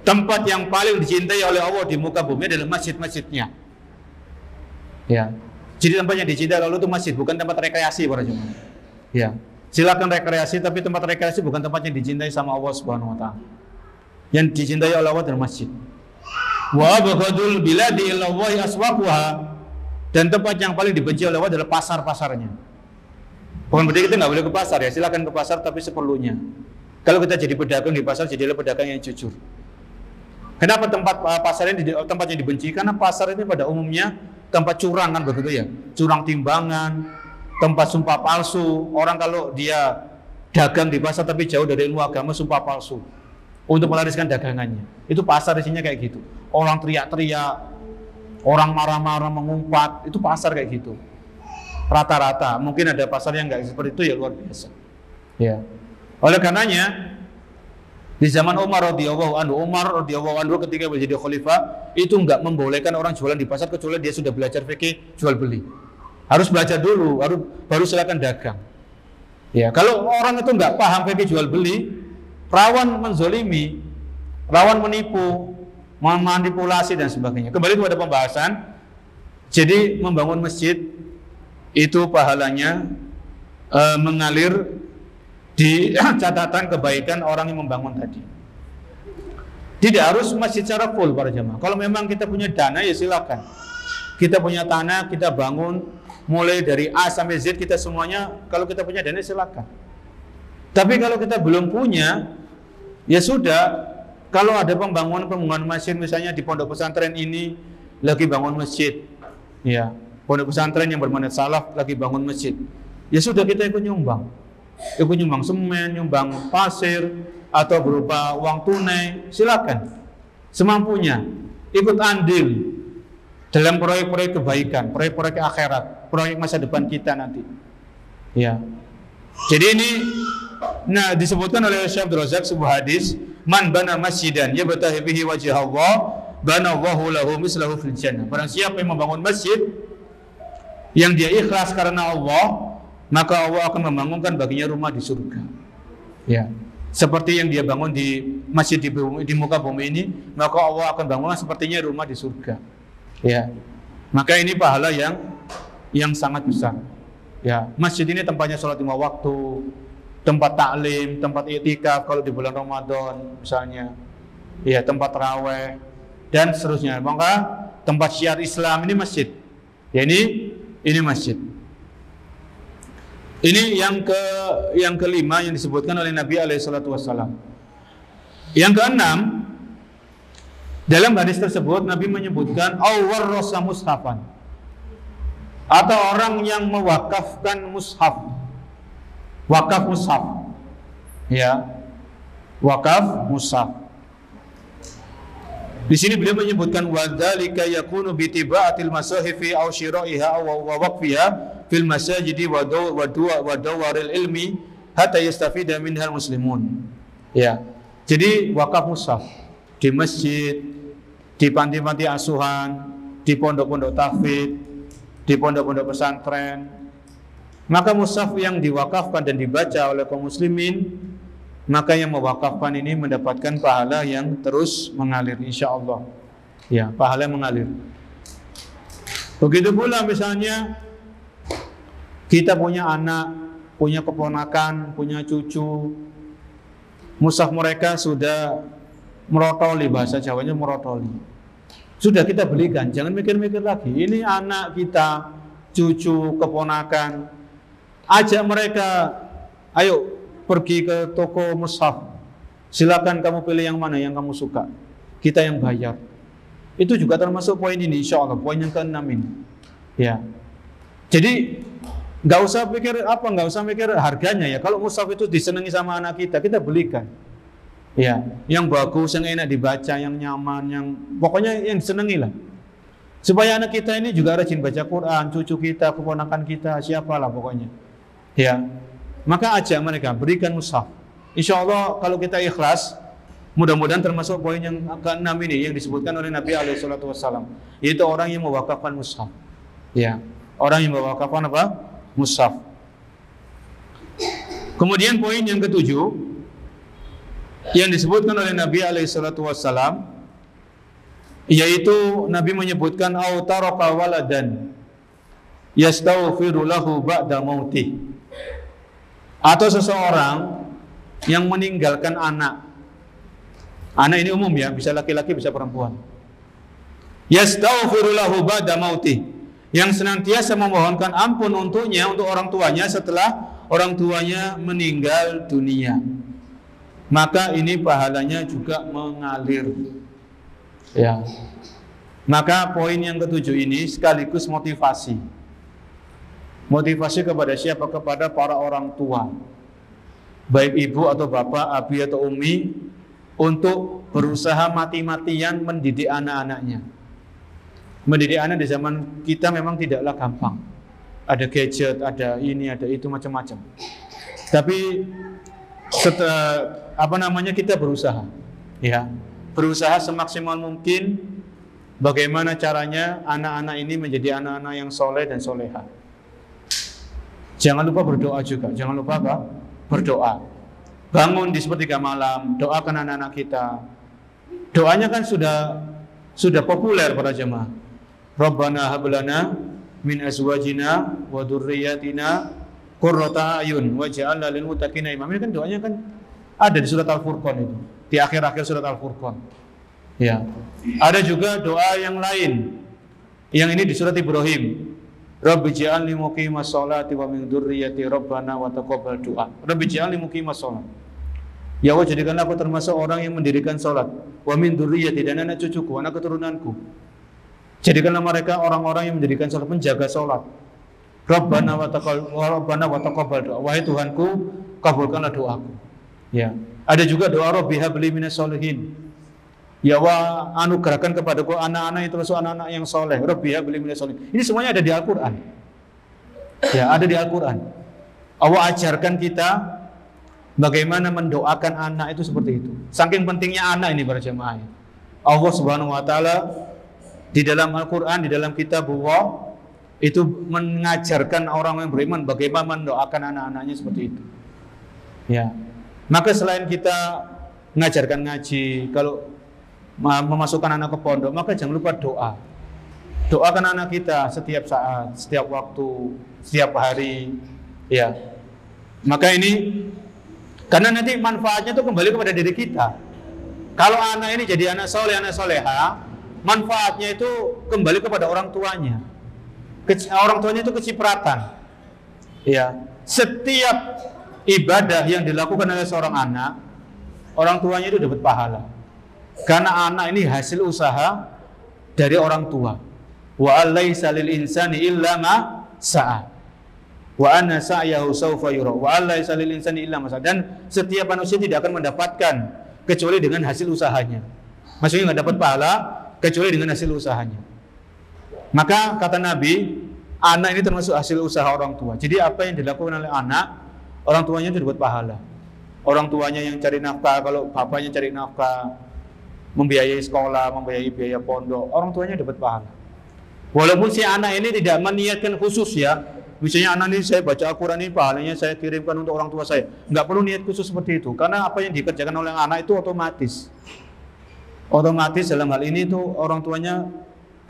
Tempat yang paling dicintai oleh Allah di muka bumi adalah masjid-masjidnya. Ya, jadi tempat yang dicintai oleh Allah itu masjid, bukan tempat rekreasi para jemaah. Ya, silakan rekreasi, tapi tempat rekreasi bukan tempat yang dicintai sama Allah Subhanahu wa taala. Yang dicintai oleh Allah adalah masjid. Wa abghadul biladi ilallahi aswaquha, dan tempat yang paling dibenci oleh Allah adalah pasar-pasarnya. Bukan berarti kita nggak boleh ke pasar ya, silakan ke pasar tapi seperlunya. Kalau kita jadi pedagang di pasar, jadilah pedagang yang jujur. Kenapa tempat pasar ini tempat yang dibenci? Karena pasar ini pada umumnya tempat curang kan, begitu ya. Curang timbangan, tempat sumpah palsu. Orang kalau dia dagang di pasar tapi jauh dari ilmu agama, sumpah palsu untuk melariskan dagangannya. Itu pasar isinya kayak gitu. Orang teriak-teriak, orang marah-marah mengumpat, itu pasar kayak gitu. Rata-rata. Mungkin ada pasar yang nggak seperti itu, ya luar biasa. Ya. Oleh karenanya di zaman Umar radhiyallahu anhu ketika menjadi khalifah, itu nggak membolehkan orang jualan di pasar kecuali dia sudah belajar fikih jual beli. Harus belajar dulu, baru silakan dagang. Ya, kalau orang itu nggak paham fikih jual beli, rawan menzolimi, rawan menipu, memanipulasi dan sebagainya. Kembali kepada pembahasan. Jadi membangun masjid itu pahalanya mengalir di catatan kebaikan orang yang membangun tadi. Tidak harus masjid secara full para jemaah. Kalau memang kita punya dana ya silakan. Kita punya tanah, kita bangun mulai dari A sampai Z kita semuanya. Kalau kita punya dana silakan. Tapi kalau kita belum punya, ya sudah. Kalau ada pembangunan masjid misalnya di pondok pesantren ini lagi bangun masjid, ya pondok pesantren yang bermanhaj salaf lagi bangun masjid, ya sudah kita ikut nyumbang semen, nyumbang pasir atau berupa uang tunai, silakan semampunya ikut andil dalam proyek-proyek kebaikan, proyek-proyek akhirat, proyek masa depan kita nanti. Ya, jadi ini, nah disebutkan oleh Syekh Abdul Razak sebuah hadis. Man bana masjidan yabtaghi bihi wajh Allah banallahu lahu mislahu fil jannah. Barang siapa yang membangun masjid yang dia ikhlas karena Allah, maka Allah akan membangunkan baginya rumah di surga. Ya. Seperti yang dia bangun di masjid di muka bumi ini, maka Allah akan bangunkan sepertinya rumah di surga. Ya. Maka ini pahala yang sangat besar. Ya, masjid ini tempatnya sholat 5 waktu, tempat taklim, tempat i'tikaf kalau di bulan Ramadan misalnya, ya tempat tarawih dan seterusnya. Maka tempat syiar Islam ini masjid. Ya ini masjid. Ini yang kelima yang disebutkan oleh Nabi SAW. Yang keenam, dalam hadis tersebut Nabi menyebutkan awarrasa mushafan, atau orang yang mewakafkan mushaf. Wakaf mushaf, ya, wakaf mushaf. Di sini beliau menyebutkan wadzalika yakunu bi tibaatil masahifi aw syira'iha aw waqfiha fil masajidi wa dawaril ilmi hatta yastafida minhal muslimun. Ya. Jadi wakaf mushaf di masjid, di panti-panti asuhan, di pondok-pondok tahfidz, di pondok-pondok pesantren. Maka mushaf yang diwakafkan dan dibaca oleh kaum muslimin, maka yang mewakafkan ini mendapatkan pahala yang terus mengalir insyaallah. Ya, pahala mengalir. Begitu pula misalnya kita punya anak, punya keponakan, punya cucu, mushaf mereka sudah merotoli, bahasa Jawanya merotoli. Sudah kita belikan, jangan mikir-mikir lagi. Ini anak kita, cucu, keponakan. Ajak mereka, ayo pergi ke toko mushaf. Silakan kamu pilih yang mana yang kamu suka. Kita yang bayar. Itu juga termasuk poin ini, insyaallah, poin yang ke-6 ini. Ya. Jadi nggak usah mikir harganya ya. Kalau mushaf itu disenangi sama anak kita belikan. Ya, yang bagus, yang enak dibaca, yang nyaman, yang pokoknya yang disenangi lah. Supaya anak kita ini juga rajin baca Quran, cucu kita, keponakan kita, siapalah pokoknya. Ya, maka ajak mereka, berikan mushaf. Insyaallah kalau kita ikhlas, mudah-mudahan termasuk poin yang ke-6 ini yang disebutkan oleh Nabi SAW, yaitu orang yang mewakafkan mushaf. Ya, orang yang mewakafkan apa? Mushaf. Kemudian poin yang ke-7 yang disebutkan oleh Nabi SAW, yaitu Nabi menyebutkan au taraka waladan yastaghfiru lahu ba'da mautih. Atau seseorang yang meninggalkan anak. Anak ini umum ya, bisa laki-laki, bisa perempuan. Yastaghfiru lahu ba'da mautih, yang senantiasa memohonkan ampun untuknya, untuk orang tuanya setelah orang tuanya meninggal dunia. Maka ini pahalanya juga mengalir. Ya. Maka poin yang ke-7 ini sekaligus motivasi. Motivasi kepada siapa? Kepada para orang tua, baik ibu atau bapak, abi atau umi, untuk berusaha mati-matian mendidik anak-anaknya. Mendidik anak di zaman kita memang tidaklah gampang. Ada gadget, ada ini, ada itu, macam-macam. Tapi kita berusaha, ya, berusaha semaksimal mungkin bagaimana caranya anak-anak ini menjadi anak-anak yang soleh dan soleha. Jangan lupa berdoa juga. Jangan lupa apa? Berdoa. Bangun di sepertiga malam, doakan anak-anak kita. Doanya kan sudah populer para jemaah. Rabbana hablana min azwajina wa dzurriyyatina qurrata a'yun waj'alna lil muttaqina imama. Ini kan doanya kan ada di surat Al-Furqan itu. Di akhir-akhir surat Al-Furqan. Ya. Ada juga doa yang lain. Yang ini di surat Ibrahim. Rabbi ja'alni muqimas sholati wa min dzurriyyati rabbana wa taqabbal du'a. Rabbi ja'alni muqimas sholat. Ya Allah, jadikanlah aku termasuk orang yang mendirikan sholat. Wa min dzurriyyati, dan anak cucuku, anak keturunanku. Jadikanlah mereka orang-orang yang mendirikan sholat, menjaga sholat. Rabbana wa taqabbal du'a. Wahai Tuhanku, kabulkanlah doaku. Ya. Ada juga doa Rabbi habli minas sholihin. Ya Allah, anugerahkan kepadaku anak-anak yang termasuk anak-anak yang soleh. Rabbi habli minas sholihin. Ini semuanya ada di Al-Quran. Ya, ada di Al-Quran. Allah ajarkan kita bagaimana mendoakan anak itu seperti itu. Saking pentingnya anak ini para jemaah. Allah Subhanahu wa taala di dalam Al-Quran, di dalam kitab Allah itu mengajarkan orang yang beriman bagaimana mendoakan anak-anaknya seperti itu. Ya. Maka selain kita mengajarkan ngaji, kalau memasukkan anak ke pondok, maka jangan lupa doa. Doakan anak kita setiap saat, setiap waktu, setiap hari. Ya. Maka ini karena nanti manfaatnya itu kembali kepada diri kita. Kalau anak ini jadi anak soleh, anak soleha, manfaatnya itu kembali kepada orang tuanya. Orang tuanya itu kecipratan. Ya. Setiap ibadah yang dilakukan oleh seorang anak, orang tuanya itu dapat pahala. Karena anak ini hasil usaha dari orang tua. Wa alaysa lil insani illa ma sa'a. Wa anna sa'yahu sawfa yura. Wa alaysa lil insani illa ma sa'a. Dan setiap manusia tidak akan mendapatkan kecuali dengan hasil usahanya. Maksudnya enggak dapat pahala kecuali dengan hasil usahanya. Maka kata Nabi, anak ini termasuk hasil usaha orang tua. Jadi apa yang dilakukan oleh anak, orang tuanya itu dapat pahala. Orang tuanya yang cari nafkah, kalau bapaknya cari nafkah, membiayai sekolah, membiayai biaya pondok, orang tuanya dapat pahala. Walaupun si anak ini tidak meniatkan khusus ya, misalnya anak ini saya baca Al-Quran ini pahalanya saya kirimkan untuk orang tua saya, nggak perlu niat khusus seperti itu, karena apa yang dikerjakan oleh anak itu otomatis dalam hal ini itu orang tuanya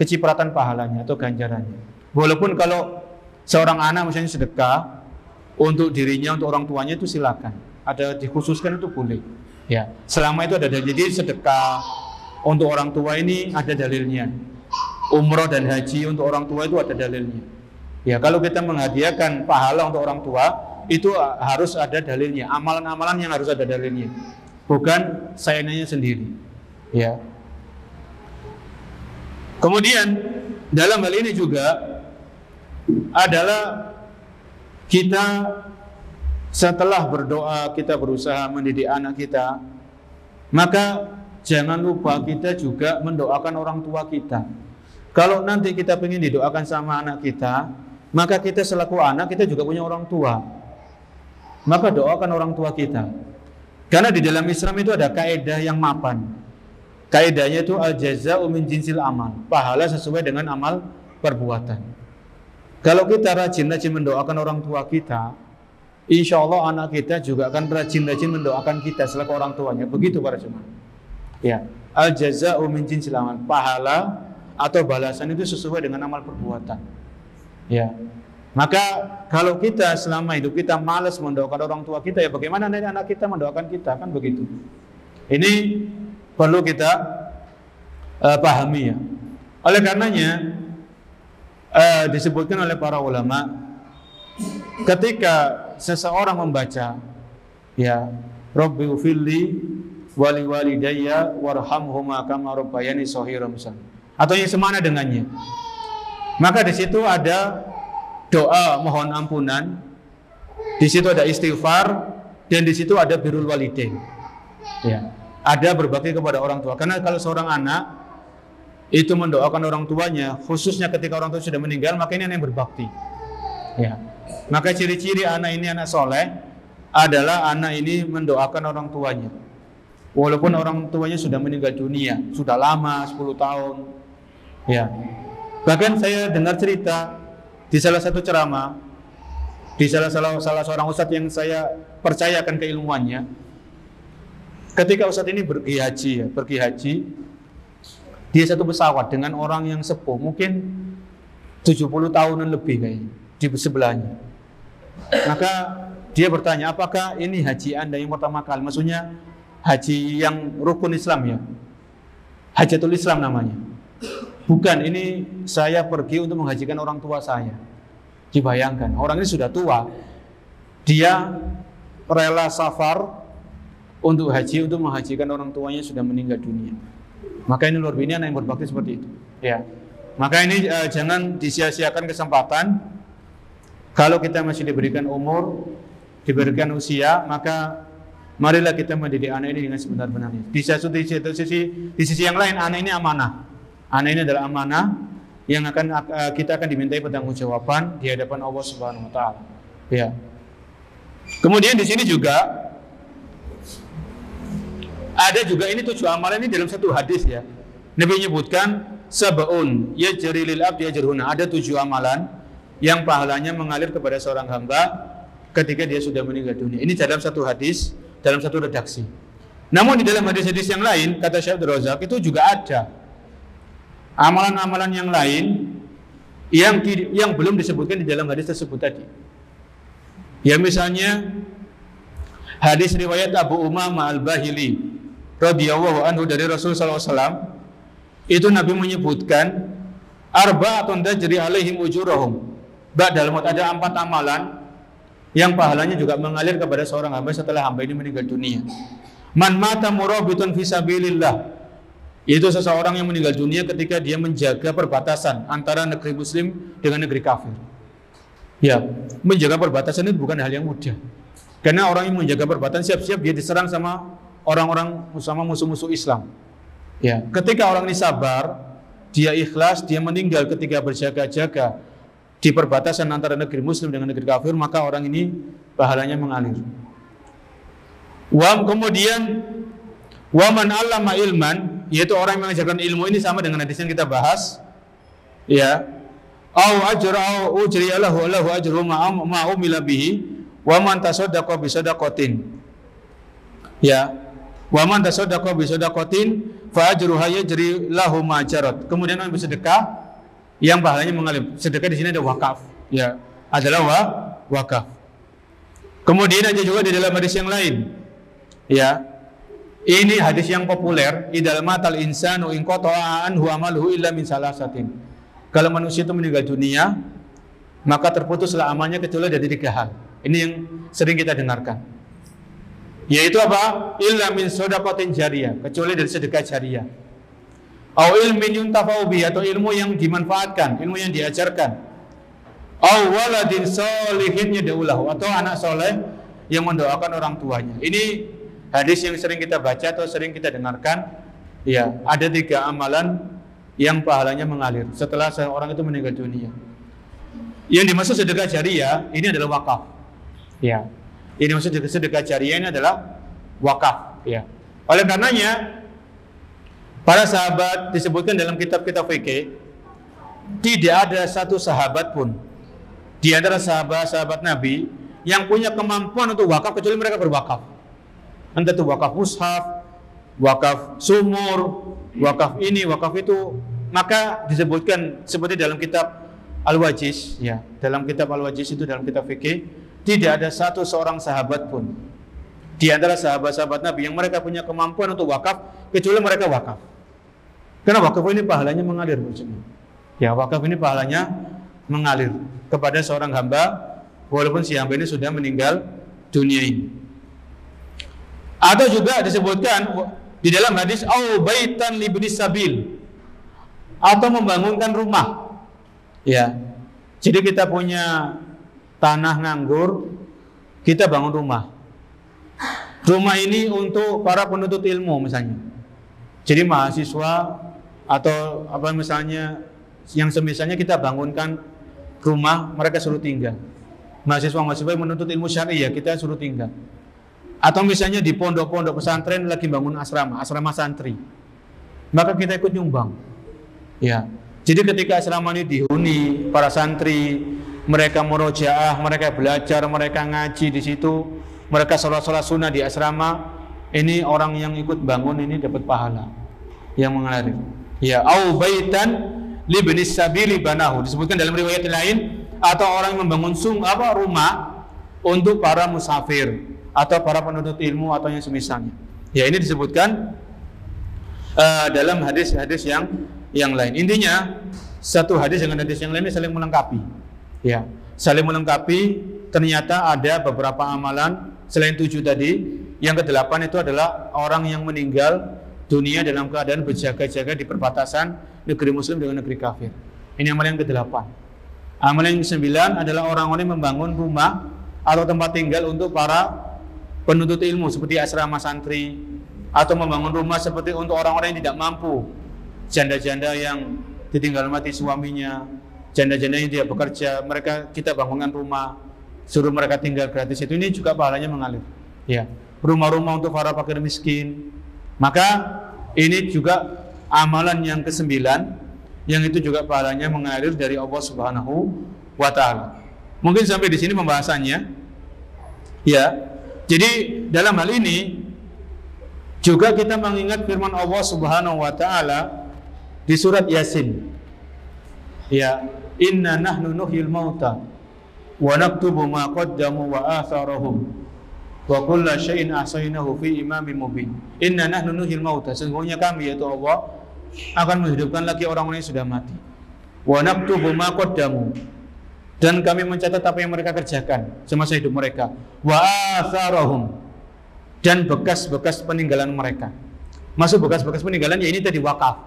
kecipratan pahalanya atau ganjarannya. Walaupun kalau seorang anak misalnya sedekah untuk dirinya, untuk orang tuanya itu silakan, ada dikhususkan itu boleh. Ya, selama itu ada dalil. Jadi sedekah untuk orang tua ini ada dalilnya. Umroh dan haji untuk orang tua itu ada dalilnya. Ya, kalau kita menghadiahkan pahala untuk orang tua itu harus ada dalilnya. Amalan-amalan yang harus ada dalilnya. Bukan sayangnya sendiri. Ya. Kemudian dalam hal ini juga adalah kita setelah berdoa, kita berusaha mendidik anak kita, maka jangan lupa kita juga mendoakan orang tua kita. Kalau nanti kita ingin didoakan sama anak kita, maka kita selaku anak, kita juga punya orang tua. Maka doakan orang tua kita. Karena di dalam Islam itu ada kaidah yang mapan. Kaidahnya itu al-jaza'u min jinsil amal. Pahala sesuai dengan amal perbuatan. Kalau kita rajin-rajin mendoakan orang tua kita, insya Allah anak kita juga akan rajin-rajin mendoakan kita selaku orang tuanya. Begitu para jemaah. Ya, al-jaza'u min jinsil amal. Pahala atau balasan itu sesuai dengan amal perbuatan. Ya. Maka kalau kita selama hidup kita malas mendoakan orang tua kita, ya bagaimana nanti anak kita mendoakan kita, kan begitu. Ini perlu kita pahami ya. Oleh karenanya disebutkan oleh para ulama, ketika seseorang membaca ya Rabbi ufilli wali walidayya warhamhuma kama rabbayani shaghira misalnya, atau yang semana dengannya, maka di situ ada doa mohon ampunan, di situ ada istighfar, dan di situ ada birrul walidain. Ya, ada berbakti kepada orang tua. Karena kalau seorang anak itu mendoakan orang tuanya, khususnya ketika orang tua sudah meninggal, maka ini anak yang berbakti. Ya. Maka ciri-ciri anak ini anak soleh adalah anak ini mendoakan orang tuanya. Walaupun orang tuanya sudah meninggal dunia, sudah lama 10 tahun. Ya. Bahkan saya dengar cerita di salah satu ceramah, di salah seorang ustadz yang saya percayakan keilmuannya, ketika ustadz ini pergi haji, dia satu pesawat dengan orang yang sepuh, mungkin 70 tahunan lebih kayaknya, di sebelahnya. Maka dia bertanya, apakah ini haji Anda yang pertama kali? Maksudnya haji yang rukun Islam ya. Hajatul Islam namanya. Bukan, ini saya pergi untuk menghajikan orang tua saya. Dibayangkan, orang ini sudah tua, dia rela safar untuk haji, untuk menghajikan orang tuanya sudah meninggal dunia. Maka ini luar biasa, anak yang berbakti seperti itu. Ya, maka ini jangan disia-siakan kesempatan. Kalau kita masih diberikan umur, diberikan usia, maka marilah kita mendidik anak ini dengan sebenar-benarnya. Di sisi yang lain, anak ini amanah. Anak ini adalah amanah yang kita akan dimintai pertanggungjawaban di hadapan Allah Subhanahu wa taala. Ya. Kemudian di sini juga ada juga ini 7 amalan ini dalam satu hadis ya. Nabi menyebutkan sab'un yajri lil abdi ajruhuna. Ada 7 amalan yang pahalanya mengalir kepada seorang hamba ketika dia sudah meninggal dunia. Ini dalam satu hadis, dalam satu redaksi. Namun di dalam hadis-hadis yang lain, kata Syekh Abdul Razak, itu juga ada amalan-amalan yang lain yang belum disebutkan di dalam hadis tersebut tadi. Ya, misalnya hadis riwayat Abu Umamah Al-Bahili radhiyallahu anhu dari Rasulullah SAW, itu Nabi menyebutkan arba'atun tajri alaihim ujurahum. Dalam ada 4 amalan yang pahalanya juga mengalir kepada seorang hamba setelah hamba ini meninggal dunia. Man mata murabitun fisabilillah, itu seseorang yang meninggal dunia ketika dia menjaga perbatasan antara negeri muslim dengan negeri kafir. Ya, menjaga perbatasan itu bukan hal yang mudah. Karena orang yang menjaga perbatasan siap-siap dia diserang sama orang-orang, sama musuh-musuh Islam. Ya, ketika orang ini sabar, dia ikhlas, dia meninggal ketika berjaga-jaga di perbatasan antara negeri muslim dengan negeri kafir, maka orang ini pahalanya mengalir. Kemudian waman allama ilman, yaitu orang yang mengajarkan ilmu, ini sama dengan hadis yang kita bahas. Ya, au ajra au ujriya lahu ajru ma umila bihi wa man tasaddaqa bi sadaqatin. Ya, wa man tasaddaqa bi sadaqatin fa ajruha yajri lahu ma jarat. Kemudian orang bersedekah yang pahalanya mengalir. Sedekah di sini ada wakaf. Ya, adalah wakaf. Kemudian ada juga di dalam hadis yang lain. Ya, ini hadis yang populer, idal matal insanu in qata'a anhu amaluhu illa min salasatin. Kalau manusia itu meninggal dunia, maka terputuslah amalnya kecuali dari 3 hal. Ini yang sering kita dengarkan. Yaitu apa? Illa min shadaqatin jariyah, kecuali dari sedekah jariyah. Au ilmin yuntafa'u bihi, atau ilmu yang dimanfaatkan, ilmu yang diajarkan. Au waladin sholihin yad'u lahu, atau anak soleh yang mendoakan orang tuanya. Ini hadis yang sering kita baca atau sering kita dengarkan. Ya, ada 3 amalan yang pahalanya mengalir setelah seorang itu meninggal dunia. Yang dimaksud sedekah jariyah ini adalah wakaf. Ya, ini maksud sedekah jariyah ini adalah wakaf. Ya, oleh karenanya para sahabat disebutkan dalam kitab-kitab fikih, tidak ada satu sahabat pun di antara sahabat-sahabat Nabi yang punya kemampuan untuk wakaf kecuali mereka berwakaf. Entah itu wakaf mushaf, wakaf sumur, wakaf ini, wakaf itu. Maka disebutkan seperti dalam kitab Al-Wajiz, ya, dalam kitab Al-Wajiz itu dalam kitab fikih, tidak ada seorang sahabat pun di antara sahabat-sahabat Nabi yang mereka punya kemampuan untuk wakaf kecuali mereka wakaf. Karena wakaf ini pahalanya mengalir. Ya, wakaf ini pahalanya mengalir kepada seorang hamba walaupun si hamba ini sudah meninggal dunia ini. Atau juga disebutkan di dalam hadis au baitan libni sabil, atau membangunkan rumah. Ya. Jadi kita punya tanah nganggur, kita bangun rumah. Rumah ini untuk para penuntut ilmu misalnya. Jadi mahasiswa atau apa misalnya yang semisalnya kita bangunkan rumah, mereka suruh tinggal. Mahasiswa-mahasiswa yang menuntut ilmu syariah kita suruh tinggal. Atau misalnya di pondok-pondok pesantren lagi bangun asrama santri, maka kita ikut nyumbang. Ya, jadi ketika asrama ini dihuni para santri, mereka murojaah, mereka belajar, mereka ngaji di situ, mereka sholat sunnah di asrama, ini orang yang ikut bangun ini dapat pahala yang mengalir. Ya, au baitan libni sabili banahu, disebutkan dalam riwayat lain, atau orang yang membangun rumah untuk para musafir atau para penuntut ilmu atau yang semisalnya. Ya, ini disebutkan dalam hadis-hadis yang lain. Intinya satu hadis dengan hadis yang lain ini saling melengkapi. Ya, saling melengkapi. Ternyata ada beberapa amalan selain 7 tadi. Yang ke-8 itu adalah orang yang meninggal dunia dalam keadaan berjaga-jaga di perbatasan negeri muslim dengan negeri kafir. Ini amalan yang ke-8. Amalan yang ke-9 adalah orang-orang yang membangun rumah atau tempat tinggal untuk para penuntut ilmu seperti asrama santri, atau membangun rumah seperti untuk orang-orang yang tidak mampu, janda-janda yang ditinggal mati suaminya, janda-janda yang tidak bekerja, mereka kita bangunkan rumah, suruh mereka tinggal gratis. Itu ini juga pahalanya mengalir. Ya, rumah-rumah untuk para fakir miskin. Maka ini juga amalan yang ke-9 yang itu juga pahalanya mengalir dari Allah Subhanahu wa taala. Mungkin sampai di sini pembahasannya. Ya. Jadi dalam hal ini juga kita mengingat firman Allah Subhanahu wa taala di surat Yasin. Ya, inna nahnu nuhyil mauta wa naktubu ma qaddamu wa atharahum wa kulla syai'in ahsaynahu fi imamin mubin. Inna nahnu nuhyil mauta, sesungguhnya kami yaitu Allah akan menghidupkan lagi orang-orang yang sudah mati. Wa naktubu ma qaddamu, dan kami mencatat apa yang mereka kerjakan semasa hidup mereka. Wa atharahum, dan bekas-bekas peninggalan mereka. Masuk bekas-bekas peninggalan ya ini tadi wakaf.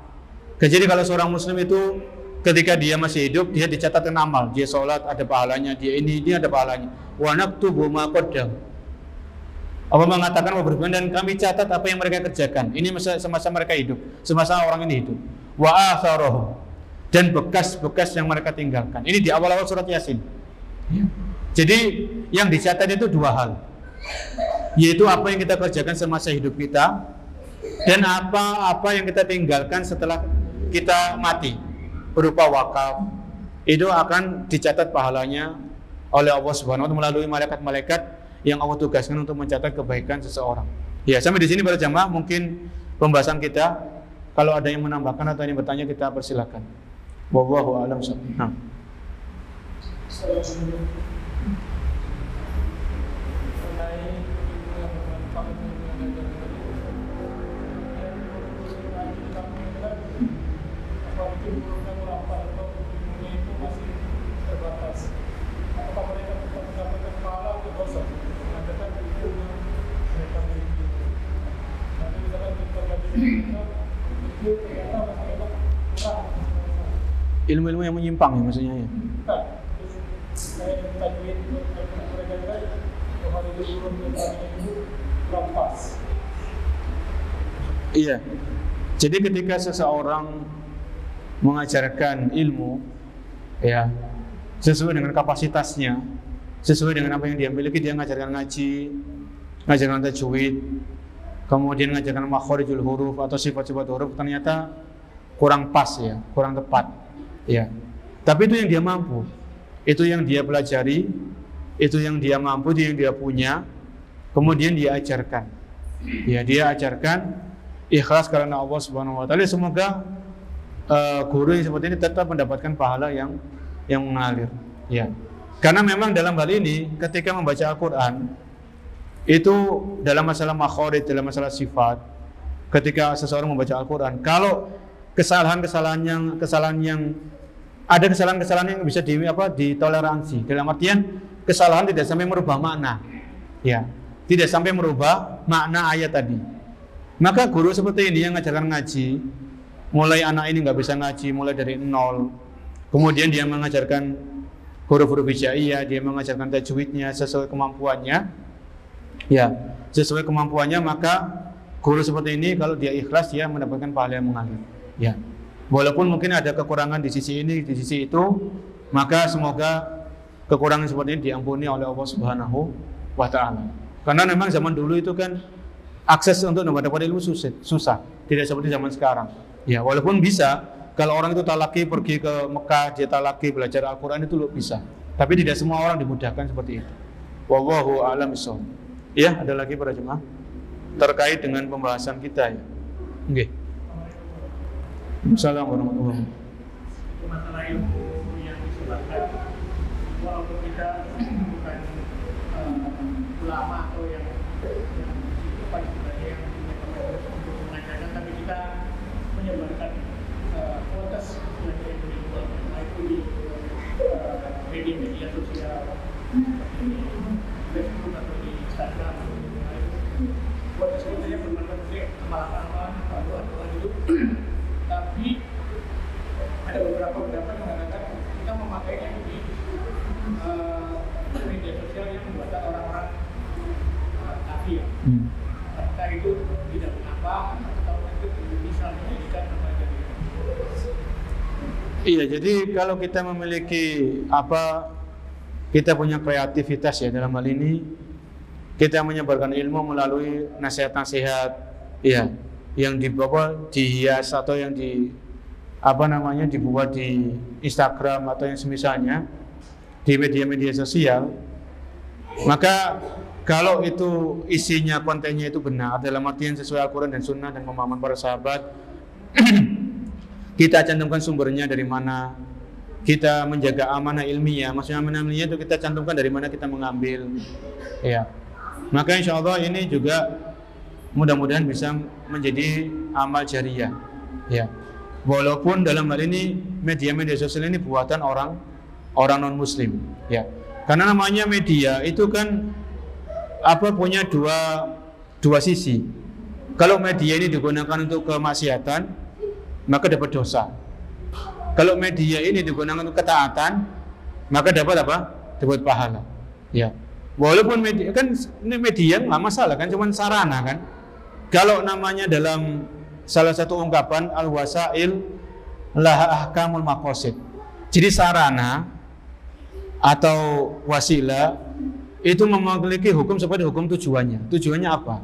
Jadi kalau seorang muslim itu ketika dia masih hidup dia dicatatkan amal, dia sholat ada pahalanya, dia ini ada pahalanya. Wa naktubu ma qaddamu, Allah mengatakan berhubungan dan kami catat apa yang mereka kerjakan. Ini semasa mereka hidup, semasa orang ini hidup. Wa atharahum, dan bekas-bekas yang mereka tinggalkan. Ini di awal-awal surat Yasin. Jadi yang dicatat itu 2 hal, yaitu apa yang kita kerjakan semasa hidup kita dan apa yang kita tinggalkan setelah kita mati berupa wakaf. Itu akan dicatat pahalanya oleh Allah Subhanahu wa taala melalui malaikat-malaikat yang Allah tugaskan untuk mencatat kebaikan seseorang. Ya, sampai di sini para jamaah mungkin pembahasan kita. Kalau ada yang menambahkan atau yang bertanya kita persilakan. Wallahu a'lam. Nah. Ilmu-ilmu yang menyimpang ya maksudnya ya. Iya. Jadi ketika seseorang mengajarkan ilmu ya sesuai dengan kapasitasnya, sesuai dengan apa yang dia miliki, dia mengajarkan ngaji, mengajarkan tajwid, kemudian mengajarkan makhorijul huruf atau sifat-sifat huruf, ternyata kurang pas ya, kurang tepat ya. Tapi itu yang dia mampu, itu yang dia pelajari, itu yang dia mampu, itu yang dia punya, kemudian dia ajarkan. Ya, dia ajarkan ikhlas karena Allah Subhanahu wa taala. Semoga guru yang seperti ini tetap mendapatkan pahala yang mengalir. Ya. Karena memang dalam hal ini ketika membaca Al-Qur'an itu dalam masalah makhraj, dalam masalah sifat, ketika seseorang membaca Al-Qur'an, kalau kesalahan-kesalahan yang ada kesalahan-kesalahan yang bisa ditoleransi, dalam artian kesalahan tidak sampai merubah makna, ya, tidak sampai merubah makna ayat tadi. Maka guru seperti ini yang ngajarkan ngaji, mulai anak ini nggak bisa ngaji mulai dari nol, kemudian dia mengajarkan huruf-huruf hijaiyah, dia mengajarkan tajwidnya sesuai kemampuannya, ya, sesuai kemampuannya, maka guru seperti ini kalau dia ikhlas dia mendapatkan pahala yang mengalir, ya. Walaupun mungkin ada kekurangan di sisi ini, di sisi itu, maka semoga kekurangan seperti ini diampuni oleh Allah Subhanahu wa taala. Karena memang zaman dulu itu kan akses untuk mendapatkan ilmu susah, tidak seperti zaman sekarang. Ya, walaupun bisa, kalau orang itu talaki pergi ke Mekah, dia talaki belajar Al-Qur'an itu bisa. Tapi tidak semua orang dimudahkan seperti itu. Wallahu a'lam bishawab. Ya, ada lagi para jemaah terkait dengan pembahasan kita ya. Nggih. Assalamualaikum warahmatullahi wabarakatuh. Masalah ilmu yang disebarkan, walaupun kita bukan ulama atau yang sebagai yang untuk mengajarkan, tapi kita Facebook atau di Instagram buat sebenarnya bermanfaat amalan-amalan doa-doa itu. Tapi ada beberapa yang mengatakan kita memakainya di media sosial yang membuat orang-orang kafir. Apakah itu tidak mengapa atau itu bisa menjadikan apa jadi? Iya, jadi kalau kita memiliki kita punya kreativitas ya dalam hal ini, kita menyebarkan ilmu melalui nasihat-nasihat ya yang dihias atau yang dibuat di Instagram atau yang semisalnya di media-media sosial. Maka kalau itu isinya, kontennya itu benar dalam artian sesuai Al-Quran dan Sunnah dan pemahaman para sahabat, kita cantumkan sumbernya dari mana, kita menjaga amanah ilmiah. Maksudnya amanah ilmiah itu kita cantumkan dari mana kita mengambil ya. Maka insya Allah ini juga mudah-mudahan bisa menjadi amal jariah ya. Walaupun dalam hal ini media-media sosial ini buatan orang non muslim ya. Karena namanya media itu kan punya dua sisi. Kalau media ini digunakan untuk kemaksiatan, maka dapat dosa. Kalau media ini digunakan untuk ketaatan, maka dapat apa? Dapat pahala. Ya. Walaupun media nggak masalah kan, cuma sarana kan. Kalau namanya dalam salah satu ungkapan al-wasail laha ahkamul maqasid. Jadi sarana atau wasilah itu memiliki hukum seperti hukum tujuannya. Tujuannya apa?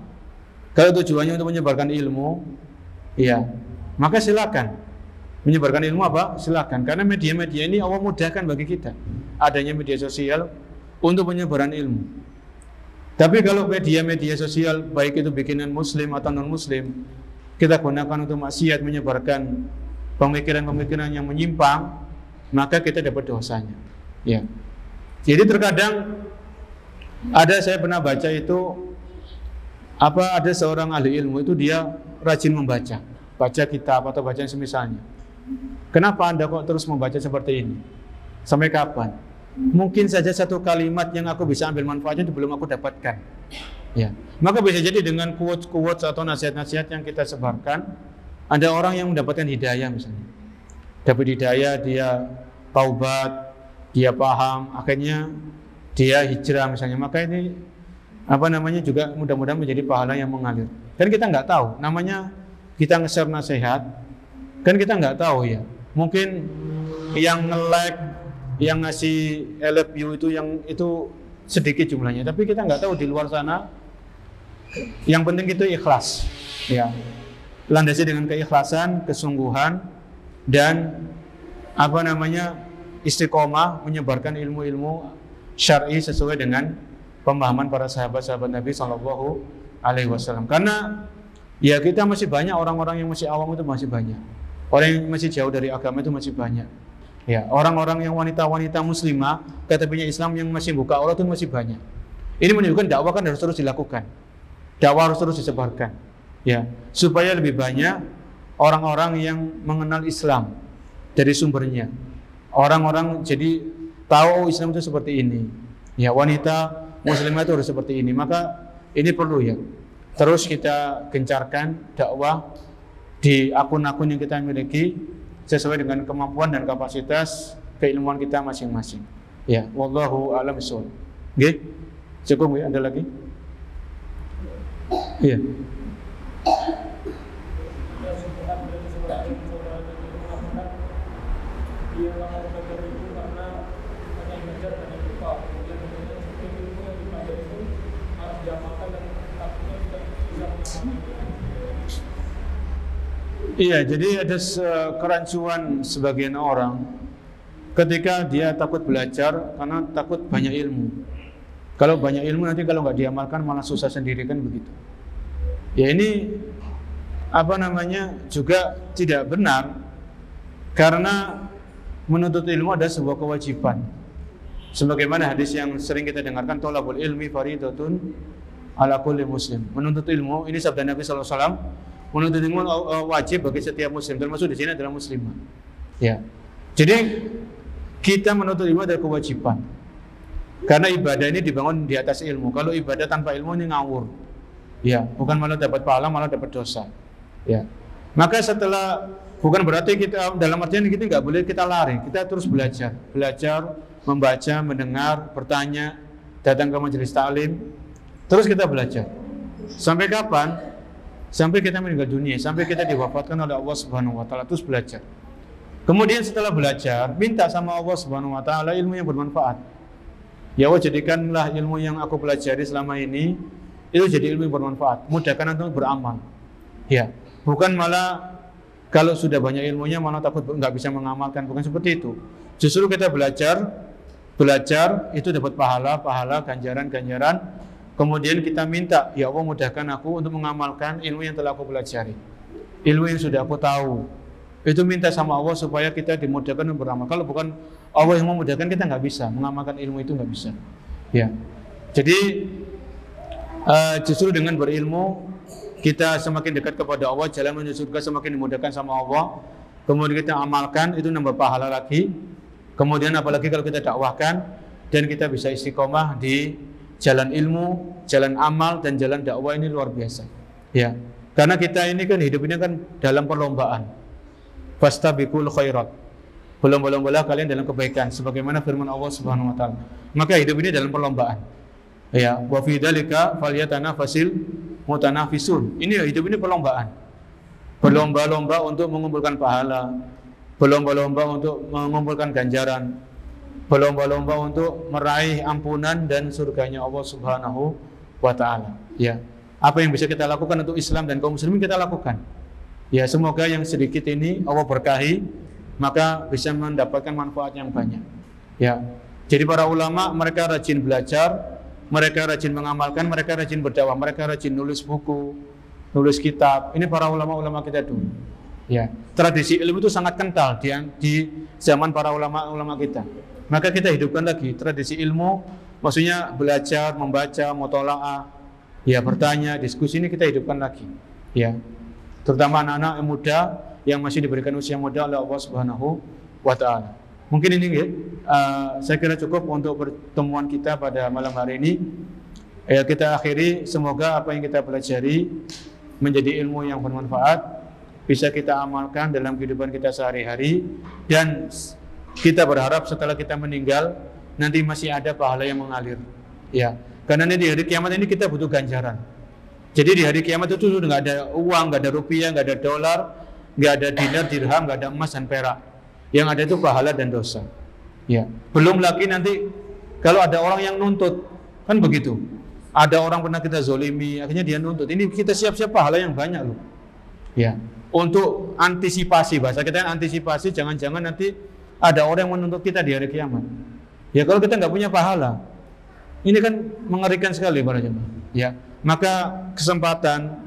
Kalau tujuannya untuk menyebarkan ilmu, ya, maka silakan. Menyebarkan ilmu apa? Silakan. Karena media-media ini Allah mudahkan bagi kita. Adanya media sosial untuk penyebaran ilmu. Tapi kalau media-media sosial baik itu bikinan muslim atau non-muslim, kita gunakan untuk maksiat, menyebarkan pemikiran-pemikiran yang menyimpang, maka kita dapat dosanya. Ya. Jadi terkadang saya pernah baca itu ada seorang ahli ilmu itu dia rajin baca kitab atau baca yang semisalnya. Kenapa Anda kok terus membaca seperti ini? Sampai kapan? Mungkin saja satu kalimat yang aku bisa ambil manfaatnya itu belum aku dapatkan. Ya. Maka bisa jadi dengan quotes atau nasihat-nasihat yang kita sebarkan, ada orang yang mendapatkan hidayah misalnya. Dapat hidayah, dia taubat, dia paham, akhirnya dia hijrah misalnya. Maka ini juga mudah-mudahan menjadi pahala yang mengalir. Kan kita nggak tahu, namanya kita nge-share nasihat, kan kita nggak tahu ya. Mungkin yang nge-like, yang ngasih I love you itu sedikit jumlahnya, tapi kita nggak tahu di luar sana. Yang penting itu ikhlas, ya. Landasi dengan keikhlasan, kesungguhan, dan istiqomah menyebarkan ilmu-ilmu syar'i sesuai dengan pemahaman para sahabat-sahabat Nabi Shallallahu Alaihi Wasallam. Karena ya kita masih banyak orang-orang yang masih awam itu masih banyak, orang yang masih jauh dari agama itu masih banyak. Ya, orang-orang yang wanita-wanita muslimah katakannya Islam yang masih buka aurat itu masih banyak. Ini menunjukkan dakwah kan harus terus dilakukan, dakwah harus terus disebarkan, ya, supaya lebih banyak orang-orang yang mengenal Islam dari sumbernya. Orang-orang jadi tahu Islam itu seperti ini. Ya, wanita muslimah itu harus seperti ini. Maka ini perlu ya. Terus kita gencarkan dakwah di akun-akun yang kita miliki sesuai dengan kemampuan dan kapasitas keilmuan kita masing-masing. Ya, wallahu a'lam bishawab. Nggih? Cukup ya, ada lagi? Iya. Iya, jadi ada kerancuan sebagian orang ketika dia takut belajar karena takut banyak ilmu. Kalau banyak ilmu nanti kalau nggak diamalkan malah susah sendiri kan begitu. Ya ini juga tidak benar, karena menuntut ilmu ada sebuah kewajiban. Sebagaimana hadis yang sering kita dengarkan, thalabul ilmi faridatun ala kulli muslim. Menuntut ilmu ini sabda Nabi sallallahu alaihi wasallam. Menuntut ilmu wajib bagi setiap muslim, termasuk di sini adalah muslimah. Ya. Jadi kita menuntut ilmu adalah kewajiban. Karena ibadah ini dibangun di atas ilmu. Kalau ibadah tanpa ilmu ini ngawur. Ya, bukan malah dapat pahala, malah dapat dosa. Ya. Maka setelah, bukan berarti kita dalam artian kita nggak boleh kita lari, kita terus belajar, membaca, mendengar, bertanya, datang ke majelis taklim, terus kita belajar. Sampai kapan? Sampai kita meninggal dunia, sampai kita diwafatkan oleh Allah Subhanahu wa taala, terus belajar. Kemudian setelah belajar, minta sama Allah Subhanahu wa taala ilmu yang bermanfaat. Ya Allah, jadikanlah ilmu yang aku pelajari selama ini itu jadi ilmu yang bermanfaat, mudahkan untuk beramal. Ya, bukan malah kalau sudah banyak ilmunya malah takut nggak bisa mengamalkan, bukan seperti itu. Justru kita belajar itu dapat pahala, ganjaran. Kemudian kita minta, ya Allah mudahkan aku untuk mengamalkan ilmu yang telah aku pelajari, ilmu yang sudah aku tahu. Itu minta sama Allah supaya kita dimudahkan untuk beramal. Kalau bukan Allah yang memudahkan, kita nggak bisa mengamalkan ilmu itu, nggak bisa. Ya, jadi justru dengan berilmu kita semakin dekat kepada Allah, jalan menuju surga semakin dimudahkan sama Allah. Kemudian kita amalkan, itu nambah pahala lagi. Kemudian apalagi kalau kita dakwahkan dan kita bisa istiqomah di jalan ilmu, jalan amal dan jalan dakwah, ini luar biasa. Ya, karena kita ini kan hidup ini kan dalam perlombaan. Fastabiqul khairat. Berlomba-lombalah kalian dalam kebaikan sebagaimana firman Allah Subhanahu wa taala. Maka hidup ini dalam perlombaan. Ya, wa fi dzalika falyatanafasil mutanafisun. Ini hidup ini perlombaan. Berlomba-lomba untuk mengumpulkan pahala, berlomba-lomba untuk mengumpulkan ganjaran, berlomba-lomba untuk meraih ampunan dan surganya Allah Subhanahu wa taala. Ya. Apa yang bisa kita lakukan untuk Islam dan kaum muslimin kita lakukan. Ya, semoga yang sedikit ini Allah berkahi, maka bisa mendapatkan manfaat yang banyak. Ya. Jadi para ulama mereka rajin belajar, mereka rajin mengamalkan, mereka rajin berdakwah, mereka rajin nulis buku, nulis kitab. Ini para ulama-ulama kita dulu. Ya, tradisi ilmu itu sangat kental di zaman para ulama-ulama kita. Maka kita hidupkan lagi tradisi ilmu, maksudnya belajar, membaca, muthala'ah, ya bertanya, diskusi, ini kita hidupkan lagi. Ya. Terutama anak-anak yang muda yang masih diberikan usia muda oleh Allah Subhanahu wa taala. Mungkin ini saya kira cukup untuk pertemuan kita pada malam hari ini. Ya, kita akhiri, semoga apa yang kita pelajari menjadi ilmu yang bermanfaat, bisa kita amalkan dalam kehidupan kita sehari-hari, dan kita berharap setelah kita meninggal nanti masih ada pahala yang mengalir. Ya, karena di hari kiamat ini kita butuh ganjaran. Jadi di hari kiamat itu sudah nggak ada uang, nggak ada rupiah, nggak ada dolar, nggak ada dinar, dirham, nggak ada emas dan perak. Yang ada itu pahala dan dosa. Ya, belum lagi nanti kalau ada orang yang nuntut, kan begitu. Ada orang pernah kita zolimi, akhirnya dia nuntut. Ini kita siap-siap pahala yang banyak loh. Ya, untuk antisipasi, bahasa kita antisipasi, jangan-jangan nanti ada orang yang menuntut kita di hari kiamat. Ya, kalau kita nggak punya pahala, ini kan mengerikan sekali para jemaah. Ya, maka kesempatan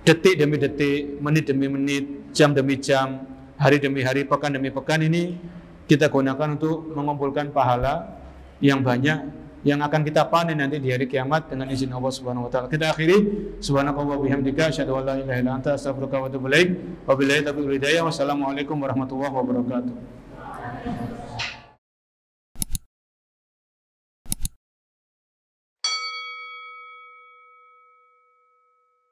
detik demi detik, menit demi menit, jam demi jam, hari demi hari, pekan demi pekan ini kita gunakan untuk mengumpulkan pahala yang banyak yang akan kita panen nanti di hari kiamat dengan izin Allah Subhanahu wa taala. Kita akhiri, subhanallahi wa bihamdika, asyhadu an la ilaha illa anta, astaghfiruka wa atubu ilaik. Wabillahi taufiq wal hidayah. Wassalamualaikum warahmatullahi wabarakatuh.